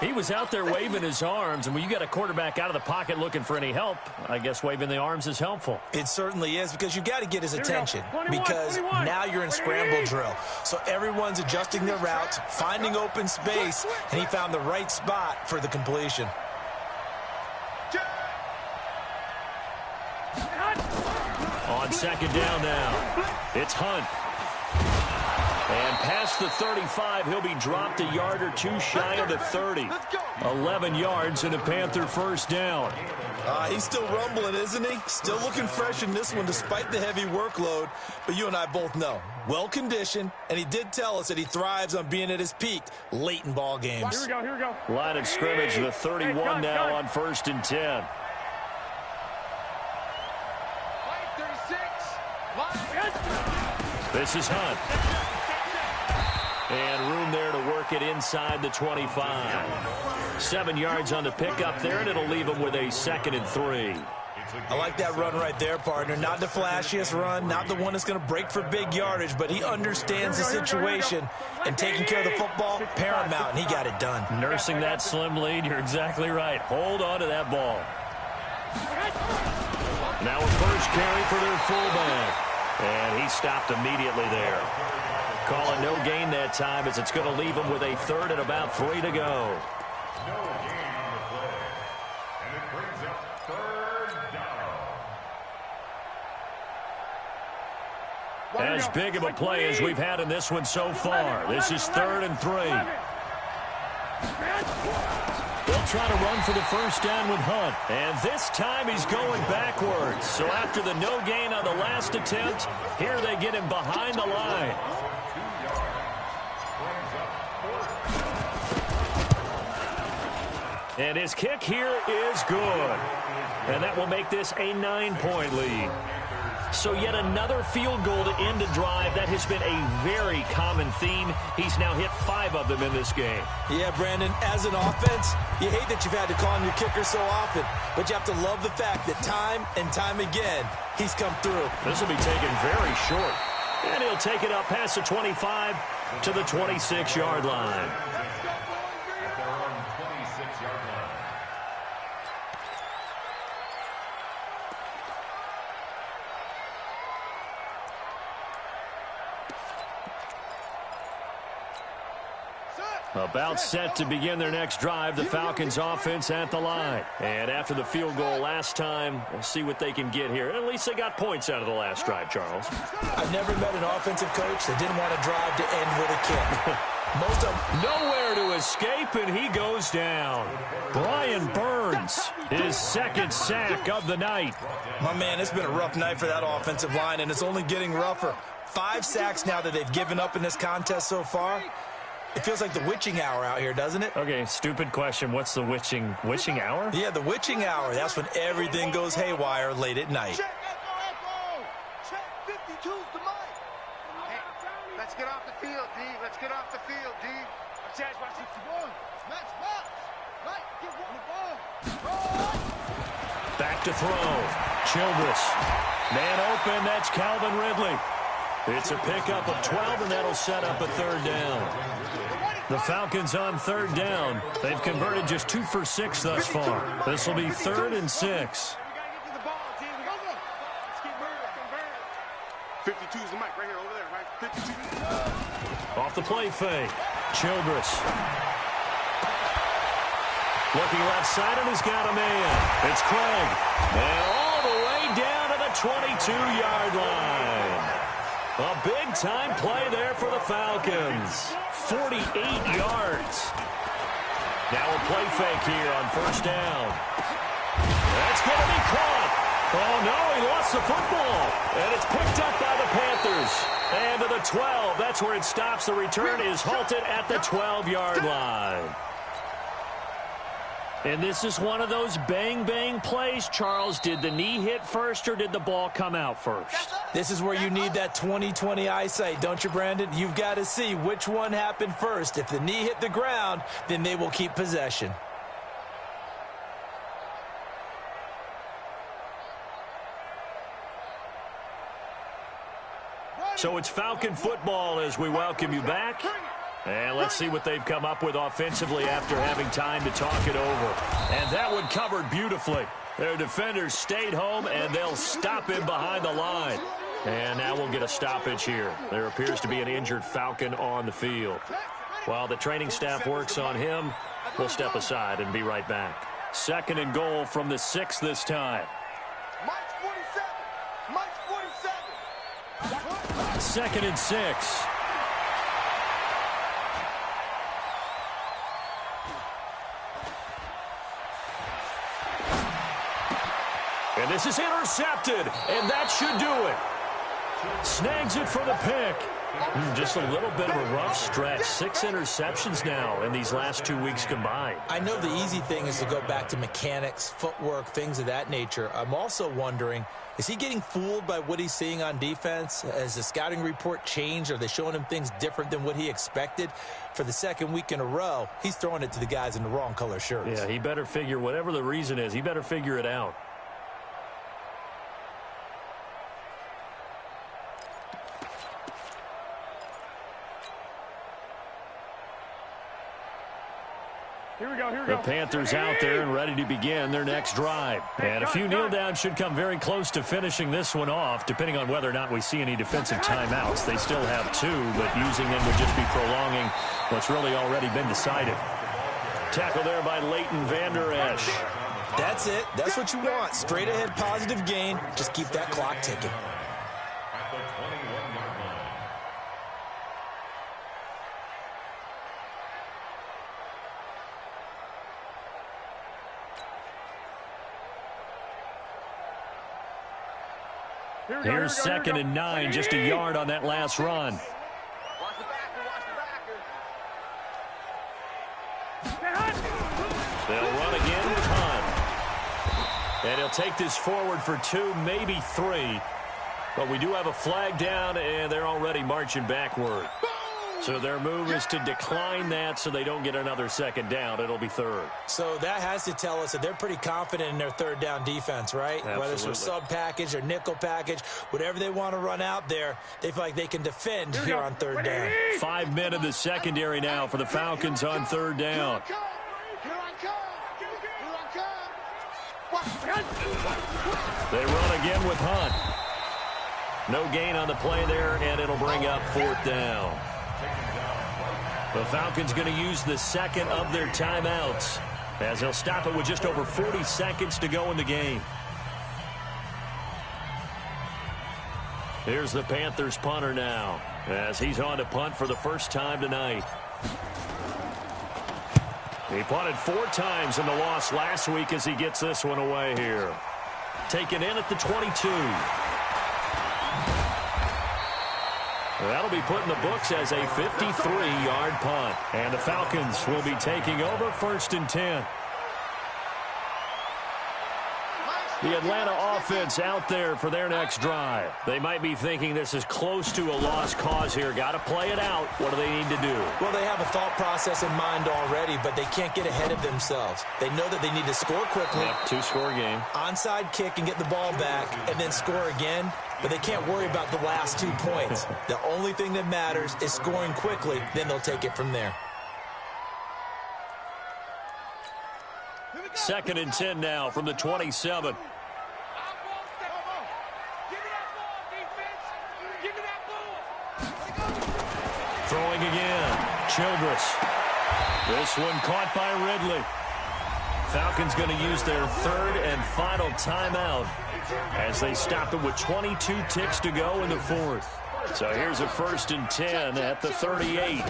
He was out there waving his arms, and when you got a quarterback out of the pocket looking for any help, I guess waving the arms is helpful. It certainly is, because you got to get his attention, because now you're in scramble drill. So everyone's adjusting their routes, finding open space, and he found the right spot for the completion. On 2nd down now, it's Hunt. And past the 35, he'll be dropped a yard or two shy of the 30. 11 yards and a Panther first down. He's still rumbling, isn't he? Still looking fresh in this one despite the heavy workload. But you and I both know, well-conditioned, and he did tell us that he thrives on being at his peak late in ball games. Here we go. Line of scrimmage, the 31 now on 1st and 10. This is Hunt. And room there to work it inside the 25. 7 yards on the pickup there, and it'll leave him with a 2nd and 3. I like that run right there, partner. Not the flashiest run, not the one that's going to break for big yardage, but he understands the situation, and taking care of the football, paramount, and he got it done. Nursing that slim lead, you're exactly right. Hold on to that ball. Now a first carry for their fullback, and he stopped immediately there. Calling no gain that time as it's going to leave him with a third and about 3 to go. As big of a play as we've had in this one so far. This is 3rd and 3. They'll try to run for the first down with Hunt. And this time he's going backwards. So after the no gain on the last attempt, here they get him behind the line. And his kick here is good. And that will make this a 9-point lead. So yet another field goal to end a drive. That has been a very common theme. He's now hit 5 of them in this game. Yeah, Brandon, as an offense, you hate that you've had to call on your kicker so often, but you have to love the fact that time and time again, he's come through. This will be taken very short. And he'll take it up past the 25 to the 26-yard line. About set to begin their next drive, the Falcons offense at the line. And after the field goal last time, we'll see what they can get here. At least they got points out of the last drive, Charles. I've never met an offensive coach that didn't want to drive to end with a kick. Most of them. Nowhere to escape, and he goes down. Brian Burns, his 2nd sack of the night. My man, it's been a rough night for that offensive line, and it's only getting rougher. 5 sacks now that they've given up in this contest so far. It feels like the witching hour out here, doesn't it? Okay, stupid question. What's the witching hour? Yeah, the witching hour. That's when everything goes haywire late at night. Check, echo. Check, 52's the mic. Hey, let's get off the field, D. Let's get off the field, D. Jazz, watch it. Max, right, get one the ball. Back to throw. Childress. Man open, that's Calvin Ridley. It's a pickup of 12, and that'll set up a 3rd down. The Falcons on 3rd down. They've converted just 2 for 6 thus far. This will be 3rd and 6. 52's the mic right here, over there, right? 52. Off the play fake. Childress. Looking left side, and he's got a man. It's Craig. And all the way down to the 22-yard line. A big-time play there for the Falcons. 48 yards. Now a play fake here on 1st down. That's going to be caught. Oh, no, he lost the football. And it's picked up by the Panthers. And to the 12, that's where it stops. The return is halted at the 12-yard line. And this is one of those bang-bang plays, Charles. Did the knee hit first or did the ball come out first? This is where you need that 20/20 eyesight, don't you, Brandon? You've got to see which one happened first. If the knee hit the ground, then they will keep possession. So it's Falcon football as we welcome you back. And let's see what they've come up with offensively after having time to talk it over. And that one covered beautifully. Their defenders stayed home, and they'll stop him behind the line. And now we'll get a stoppage here. There appears to be an injured Falcon on the field. While the training staff works on him, we'll step aside and be right back. 2nd and goal from the 6 this time. Mike's 47. 2nd and 6. And this is intercepted, and that should do it. Snags it for the pick. Just a little bit of a rough stretch. 6 interceptions now in these last 2 weeks combined. I know the easy thing is to go back to mechanics, footwork, things of that nature. I'm also wondering, is he getting fooled by what he's seeing on defense? Has the scouting report changed? Are they showing him things different than what he expected? For the 2nd week in a row, he's throwing it to the guys in the wrong color shirts. Yeah, he better figure, whatever the reason is, he better figure it out. The Panthers out there and ready to begin their next drive. And a few kneel downs should come very close to finishing this one off, depending on whether or not we see any defensive timeouts. They still have 2, but using them would just be prolonging what's really already been decided. Tackle there by Leighton Vander Esch. That's it. That's what you want. Straight ahead positive gain. Just keep that clock ticking. At the 21-yard line. Here's 2nd and 9, just a yard on that last run. Watch the backer. They'll run again with Hunt. And he'll take this forward for 2, maybe 3. But we do have a flag down, and they're already marching backward. So their move is to decline that so they don't get another 2nd down. It'll be 3rd. So that has to tell us that they're pretty confident in their 3rd down defense, right? Absolutely. Whether it's a sub package or nickel package, whatever they want to run out there, they feel like they can defend here on 3rd down. 5 men in the secondary now for the Falcons on 3rd down. They run again with Hunt. No gain on the play there, and it'll bring up 4th down. The Falcons going to use the 2nd of their timeouts as they'll stop it with just over 40 seconds to go in the game. Here's the Panthers punter now as he's on to punt for the first time tonight. He punted 4 times in the loss last week as he gets this one away here. Taken in at the 22. That'll be put in the books as a 53-yard punt. And the Falcons will be taking over 1st and 10. The Atlanta offense out there for their next drive. They might be thinking this is close to a lost cause here. Got to play it out. What do they need to do? Well, they have a thought process in mind already, but they can't get ahead of themselves. They know that they need to score quickly. Yep, 2-score game. Onside kick and get the ball back and then score again. But they can't worry about the last 2 points. The only thing that matters is scoring quickly. Then they'll take it from there. 2nd and 10 now from the 27. Throwing again. Childress. This one caught by Ridley. Falcons going to use their 3rd and final timeout as they stop it with 22 ticks to go in the 4th. So here's a 1st and 10 at the 38.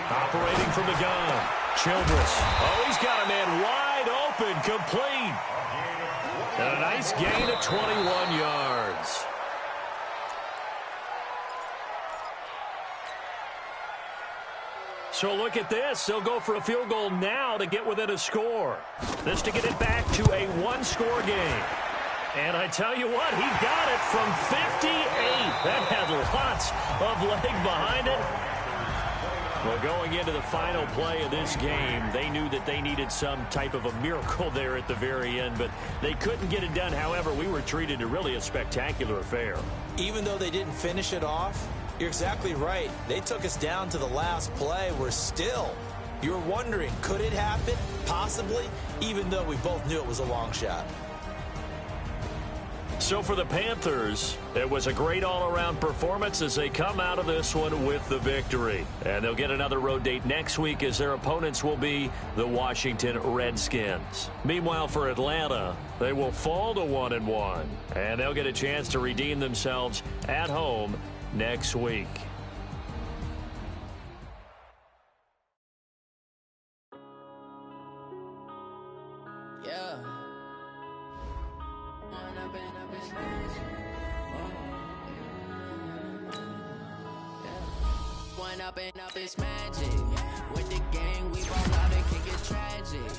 Operating from the gun. Childress. Oh, he's got a man wide open, complete. And a nice gain of 21 yards. So look at this. They'll go for a field goal now to get within a score. This to get it back to a 1-score game. And I tell you what, he got it from 58. That had lots of leg behind it. Well, going into the final play of this game, they knew that they needed some type of a miracle there at the very end, but they couldn't get it done. However, we were treated to really a spectacular affair. Even though they didn't finish it off, you're exactly right. They took us down to the last play. We're still, you're wondering, could it happen? Possibly, even though we both knew it was a long shot. So for the Panthers, it was a great all-around performance as they come out of this one with the victory. And they'll get another road date next week as their opponents will be the Washington Redskins. Meanwhile, for Atlanta, they will fall to 1-1, and they'll get a chance to redeem themselves at home next week. Yeah. One up and up is magic. With the gang, we ball out and kick it tragic.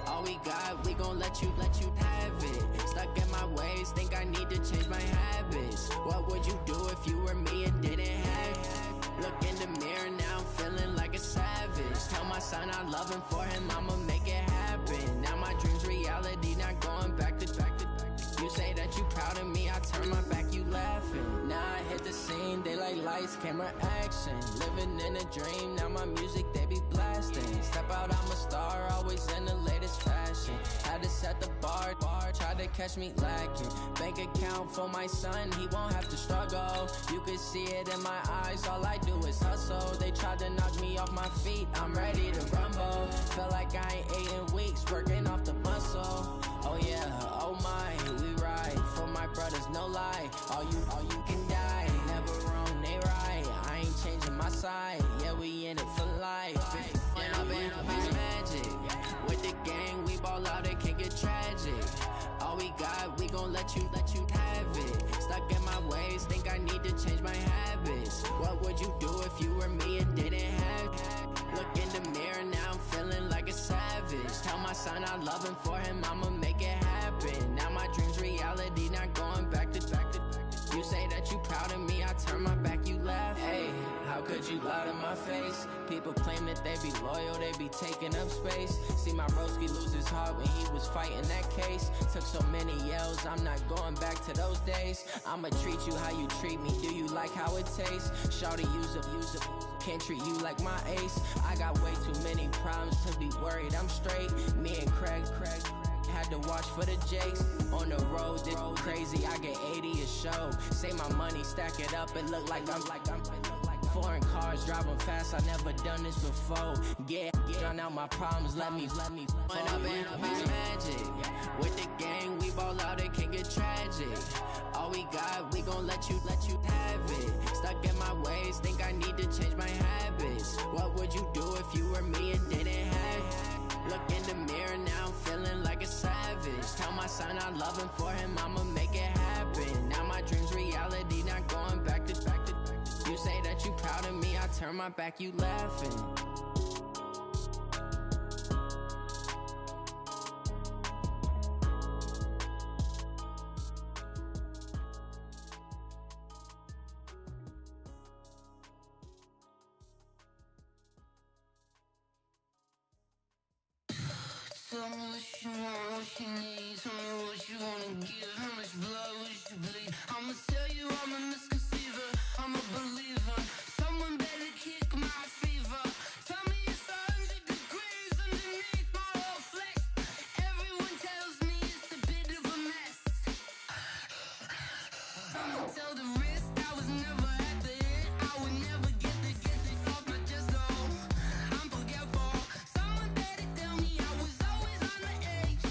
All we got, we gon' let you have it. Stuck in my ways, think I need to change my habits. What would you do if you were me and didn't have it? Look in the mirror, now I'm feeling like a savage. Tell my son I love him, for him I'ma make it happen. Now my dream's reality, not going back to. You say that you proud of me, I turn my back, you laughing. Now I hit the scene, they like lights, camera, action. Living in a dream, now my music, they be blasting. lasting. Step out, I'm a star, always in the latest fashion. Had to set the bar, tried to catch me lacking. Bank account for my son, he won't have to struggle. You can see it in my eyes, all I do is hustle. They tried to knock me off my feet, I'm ready to rumble. Feel like I ain't ate in weeks, working off the muscle. Oh yeah, oh my, we ride for my brothers, no lie. All you can die, never wrong, they right. I ain't changing my side, yeah, we in it for life. When I've been magic, with the gang, we ball out, it can get tragic. All we got, we gon' let you have it. Stuck in my ways, think I need to change my habits. What would you do if you were me and didn't have it? Look in the mirror, now I'm feeling like a savage. Tell my son I love him, for him I'ma make it happen. Now my dream's reality, not going back to. You say that you proud of me, I turn my back, you laugh. Hey, how could you lie to my face? People claim that they be loyal, they be taking up space. See my broski lose his heart when he was fighting that case. Took so many yells, I'm not going back to those days. I'ma treat you how you treat me, do you like how it tastes? Shawty, use it, can't treat you like my ace. I got way too many problems to be worried, I'm straight. Me and Craig had to watch for the Jakes. On the road, this crazy, I get 80 a show. Say my money, stack it up, it look like I'm foreign cars, driving fast, I never done this before. Yeah, drown out my problems, let me When I've been magic, with the gang, we ball out, it can get tragic. All we got, we gon' let you have it. Stuck in my ways, think I need to change my habits. What would you do if you were me and didn't have it? Look in the mirror, now I'm feeling like a savage. Tell my son I love him, for him I'ma make it happen. Now my dream's reality, not going back to. You say that you proud of me, I turn my back, you laughing. Tell me what you want, what you need. Tell me what you wanna give. How much blood would you bleed? I'ma tell you I'm a misconceiver, I'm a believer. Someone better kick my fever. Tell me it's 100 degrees underneath my whole flesh. Everyone tells me it's a bit of a mess. I'ma tell the risk I was never at the end. I would never get the off my chest though. I'm forgetful. Someone better tell me I was always on the edge.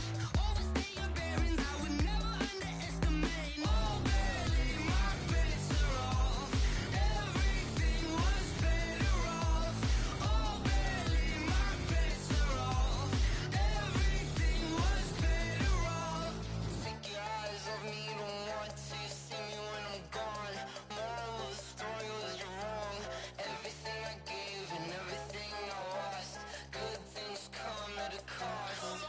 Overstay your bearings, I would never underestimate. Oh barely, my bets are off. Everything was better off. Oh barely, my bets are off. Everything was better off. Take your eyes off me, you don't want to see me when I'm gone. Moral of the story was you're wrong. Everything I gave and everything I lost. Good things come at a cost.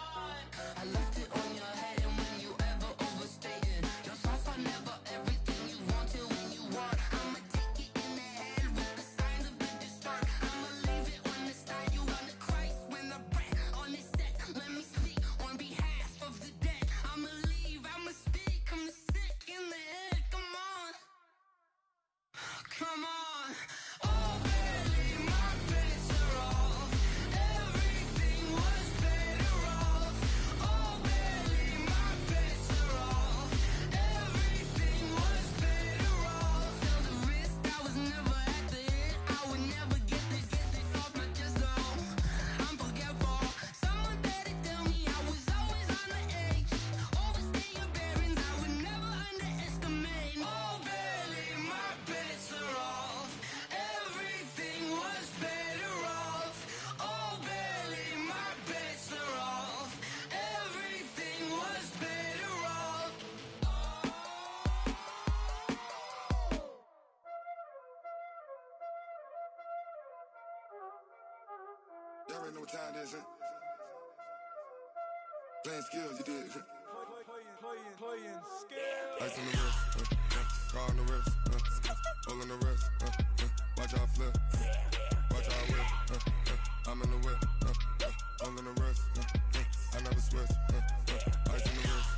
I left it on your head, and when you ever overstay it, your thoughts are never everything you wanted when you want. I'ma take it in the head with the signs of the distort. I'ma leave it on the side. You on the Christ when the breath on this set. Let me speak on behalf of the dead. I'ma leave, I'ma speak. I'm the sick in the head. Come on, come on. Oh, barely, my bets are off. Everything was better off. Oh, barely, my bets are off. Everything was better off. Tell the risk I was never at the end. I would never get this off my chest though. I'm forgetful. Someone better tell me I was always on the edge. Overstay your bearings, I would never underestimate. Oh, barely, my bets are off. Everything was better off. Oh, barely, my bets are off. Everything was better off. Y'all already know what time it is, huh? Playing skills, you did. Playing skill. Ice on the wrist, car on the wrist, hole on the wrist, watch out flip, watch out whip, I'm in the whip, hole on the wrist, I never switch, ice on the wrist,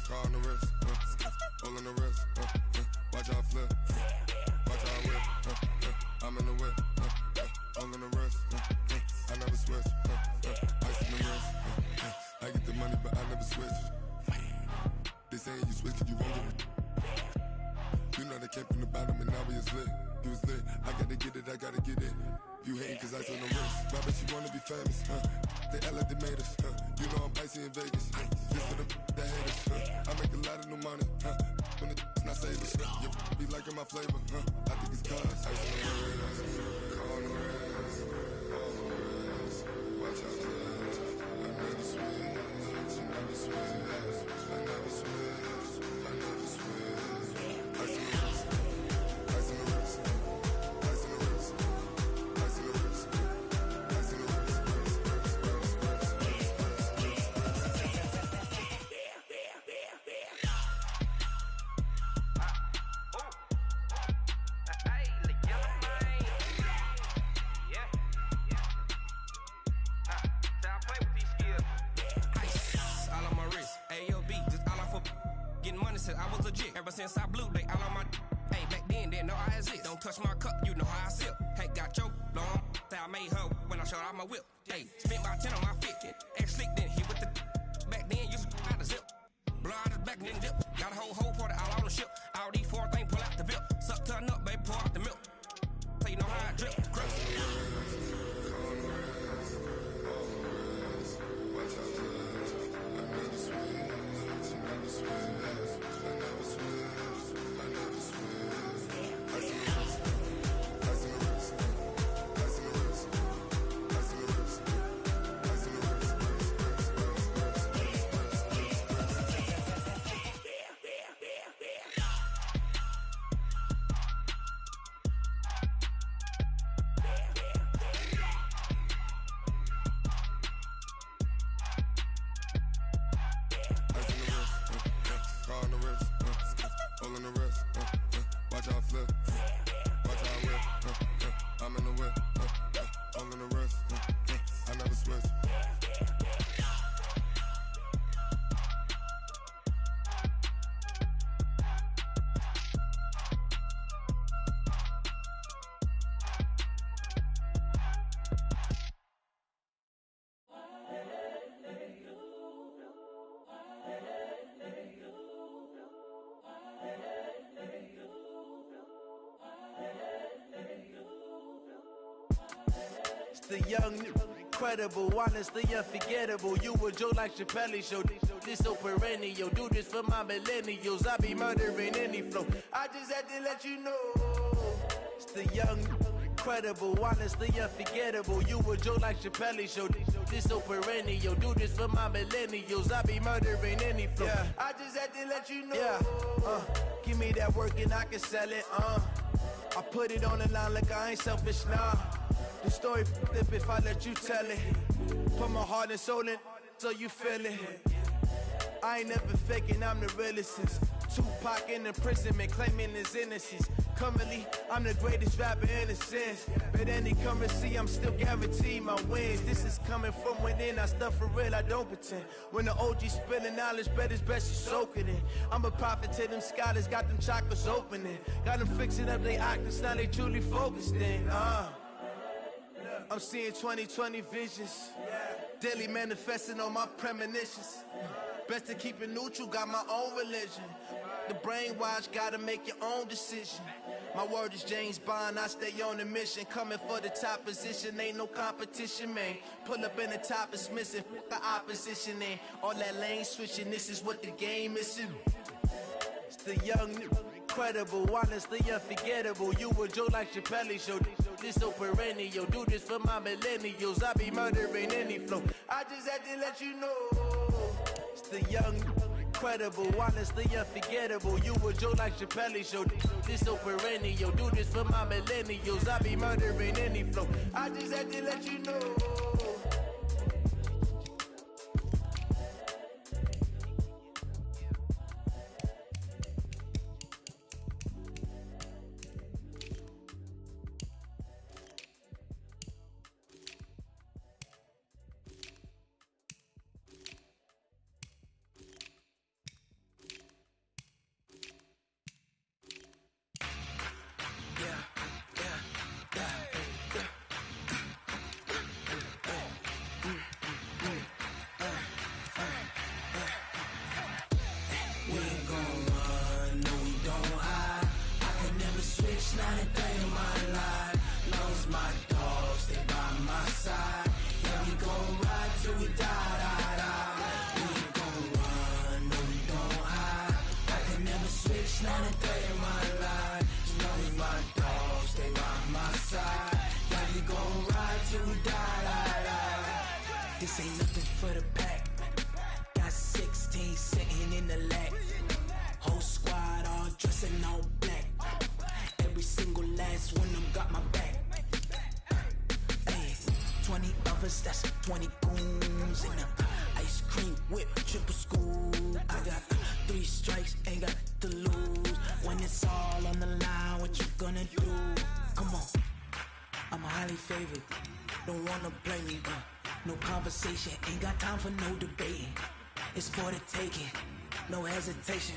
car on the wrist, hole on the wrist, watch out flip, watch out whip, I'm in the whip, hole on the wrist, I never switch, could you run it? You know they came from the bottom and now we is lit. You was lit, I gotta get it, I gotta get it. You hating cause I on the wrist. My bitch, you wanna be famous, They act like they made us, You know I'm icy in Vegas, This for the that hate us, I make a lot of new money, When it's not savings, You be liking my flavor, I think it's cause ice on the wrist, on the wrist, on the wrist. Watch out, cuz I never switch, I never switch, I never switch, I never switch. Ice on the wrist, ice on the wrist, ice on the wrist, ice on the wrist, ice on the wrist. I was legit ever since I blew they all on my hey back then didn't know I exist. Don't touch my cup, you know how I sip. Hey, got your long that I made her when I showed out my whip. Hey, spent about 10 on my fit. Ex slick then hit with the back then used to out the zip. Blow out his back then dip. Got a whole party all on the ship. All these four things pull out the bill. Suck turn up, baby, pour out the milk. So you know how I drip. Crap. The young, incredible, honestly unforgettable. You a joke like Chappelle show. This so perennial. Do this for my millennials. I be murdering any flow. I just had to let you know. It's the young, incredible, honestly unforgettable. You a joke like Chappelle show. This so perennial. Do this for my millennials. I be murdering any flow. Yeah. I just had to let you know. Yeah. Give me that work and I can sell it. I put it on the line like I ain't selfish, nah. The story flip if I let you tell it. Put my heart and soul in so you feel it. I ain't never faking, I'm the realest since Tupac in imprisonment, claiming his innocence. Currently, I'm the greatest rapper in a sense. But any currency, I'm still guaranteed my wins. This is coming from within, I stuff for real, I don't pretend. When the OG spilling knowledge, bet it's best you soak it in. I'm a prophet to them scholars, got them chakras opening. Got them fixing up they octaves, now they truly focused in. I'm seeing 2020 visions, daily manifesting on my premonitions. Best to keep it neutral, got my own religion. The brainwash, gotta make your own decision. My word is James Bond, I stay on a mission. Coming for the top position, ain't no competition, man. Pull up in the top, it's missing, the opposition ain't. All that lane switching, this is what the game is. It's the young, incredible, honestly unforgettable. You a joke like Chappelle show. This so perennial. Do this for my millennials. I be murdering any flow. I just had to let you know. It's the young, incredible, honestly unforgettable. You a joke like Chappelle show. This so perennial. Do this for my millennials. I be murdering any flow. I just had to let you know. brothers, that's 20 goons. And ice cream whip, triple school. I got 3 strikes, ain't got to lose. When it's all on the line, what you gonna do? Come on, I'm highly favored. Don't wanna blame me, no conversation, ain't got time for no debating. It's for the taking, no hesitation.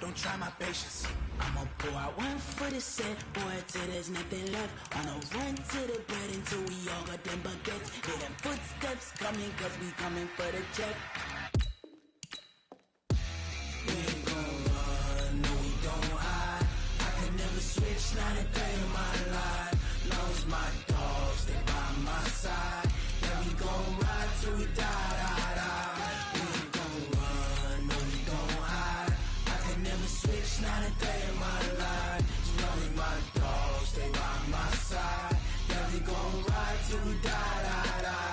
Don't try my patience. I'ma pour out one for the set, boy, till there's nothing left. On a run to the bread until we all got them baguettes. Hear them footsteps coming, cause we coming for the check. We ain't gon' run, no we don't hide. I could never switch, not a day in my life. Long as my dogs, they by my side. Yeah, we gon' ride till we die, die, die. We ain't gon' run, no we don't hide. I could never switch, not a day in my life. As long as my dogs, they by my side. Yeah, we gon' ride till we die, die, die.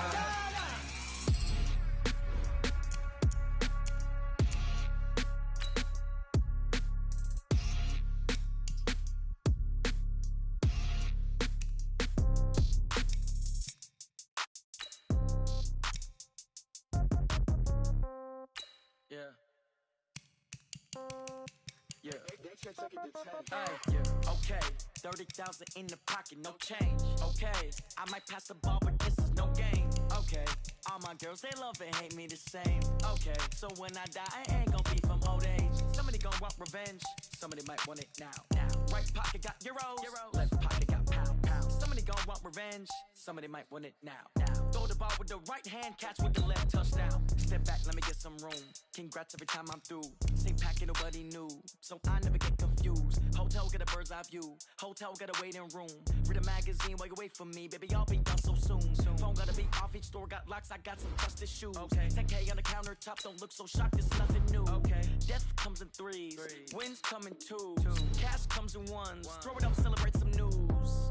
Okay, 30,000 in the pocket, no change. Okay, I might pass the ball, but this is no game. Okay, all my girls, they love and hate me the same. Okay, so when I die, I ain't gon' be from old age. Somebody gon' want revenge, somebody might want it now. Right pocket got euros, left pocket got pound. Somebody gon' want revenge, somebody might want it now. Throw the ball with the right hand, catch with the left, touchdown. Step back, let me get some room. Congrats every time I'm through. Same packet, nobody knew, so I never get confused. Hotel get a bird's eye view, hotel get a waiting room. Read a magazine while you wait for me, baby, I'll be done so soon. Phone gotta be off, each store got locks, I got some trusted shoes. 10K on the countertop, don't look so shocked, it's nothing new. Death comes in threes, wins come in twos, cash comes in ones. Throw it up, celebrate some news.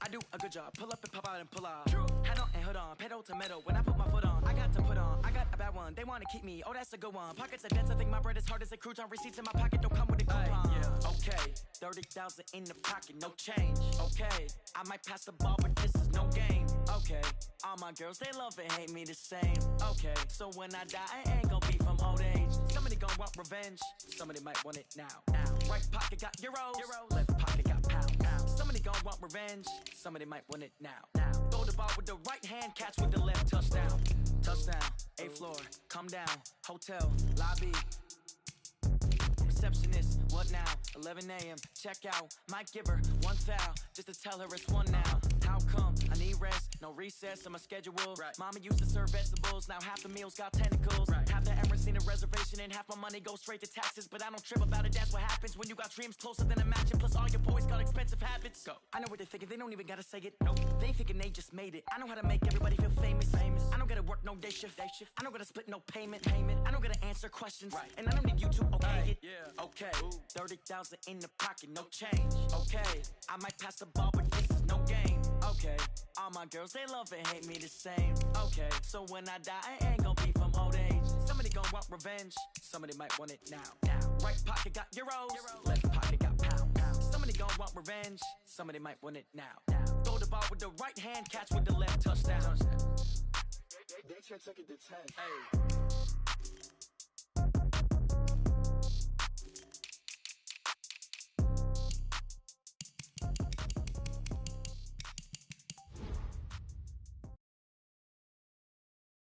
I do a good job, pull up and pop out and pull out. Head on and hood on, pedal to metal. When I put my foot on, I got to put on. I got a bad one, they wanna keep me, oh that's a good one. Pockets are dense, I think my bread is hard as a crouton. Receipts in my pocket don't come with a coupon. Okay, 30,000 in the pocket, no change. Okay, I might pass the ball, but this is no game. Okay, all my girls, they love and hate me the same. Okay, so when I die, I ain't gon' be from old age. Somebody gon' want revenge, somebody might want it now. Right pocket got euros, left pocket got pound. Somebody gon' want revenge, somebody might want it now. Throw the ball with the right hand, catch with the left, touchdown. Touchdown, 8th floor, come down, hotel, lobby. Receptionist, what now? 11 a.m. Check out. Might give her one foul just to tell her it's one now. How come? I need rest, no recess on my schedule. Mama used to serve vegetables, now half the meals got tentacles. Half the Emirates need a reservation and half my money goes straight to taxes. But I don't trip about it, that's what happens when you got dreams closer than a mansion. Plus all your boys got expensive habits. Go. I know what they're thinking, they don't even gotta say it. Nope. They thinking they just made it. I know how to make everybody feel famous. I don't gotta work no day shift. I don't gotta split no payment. I don't gotta answer questions. And I don't need you to okay it. Okay, 30,000 in the pocket, no change. Okay, I might pass the ball, but this is no game. Okay, all my girls, they love and hate me the same. Okay, so when I die, I ain't gon' be from old age. Somebody gon' want revenge, somebody might want it now. Right pocket got euros, left pocket got pound. Somebody gon' want revenge, somebody might want it now. Throw the ball with the right hand, catch with the left, touchdown. They took it to 10.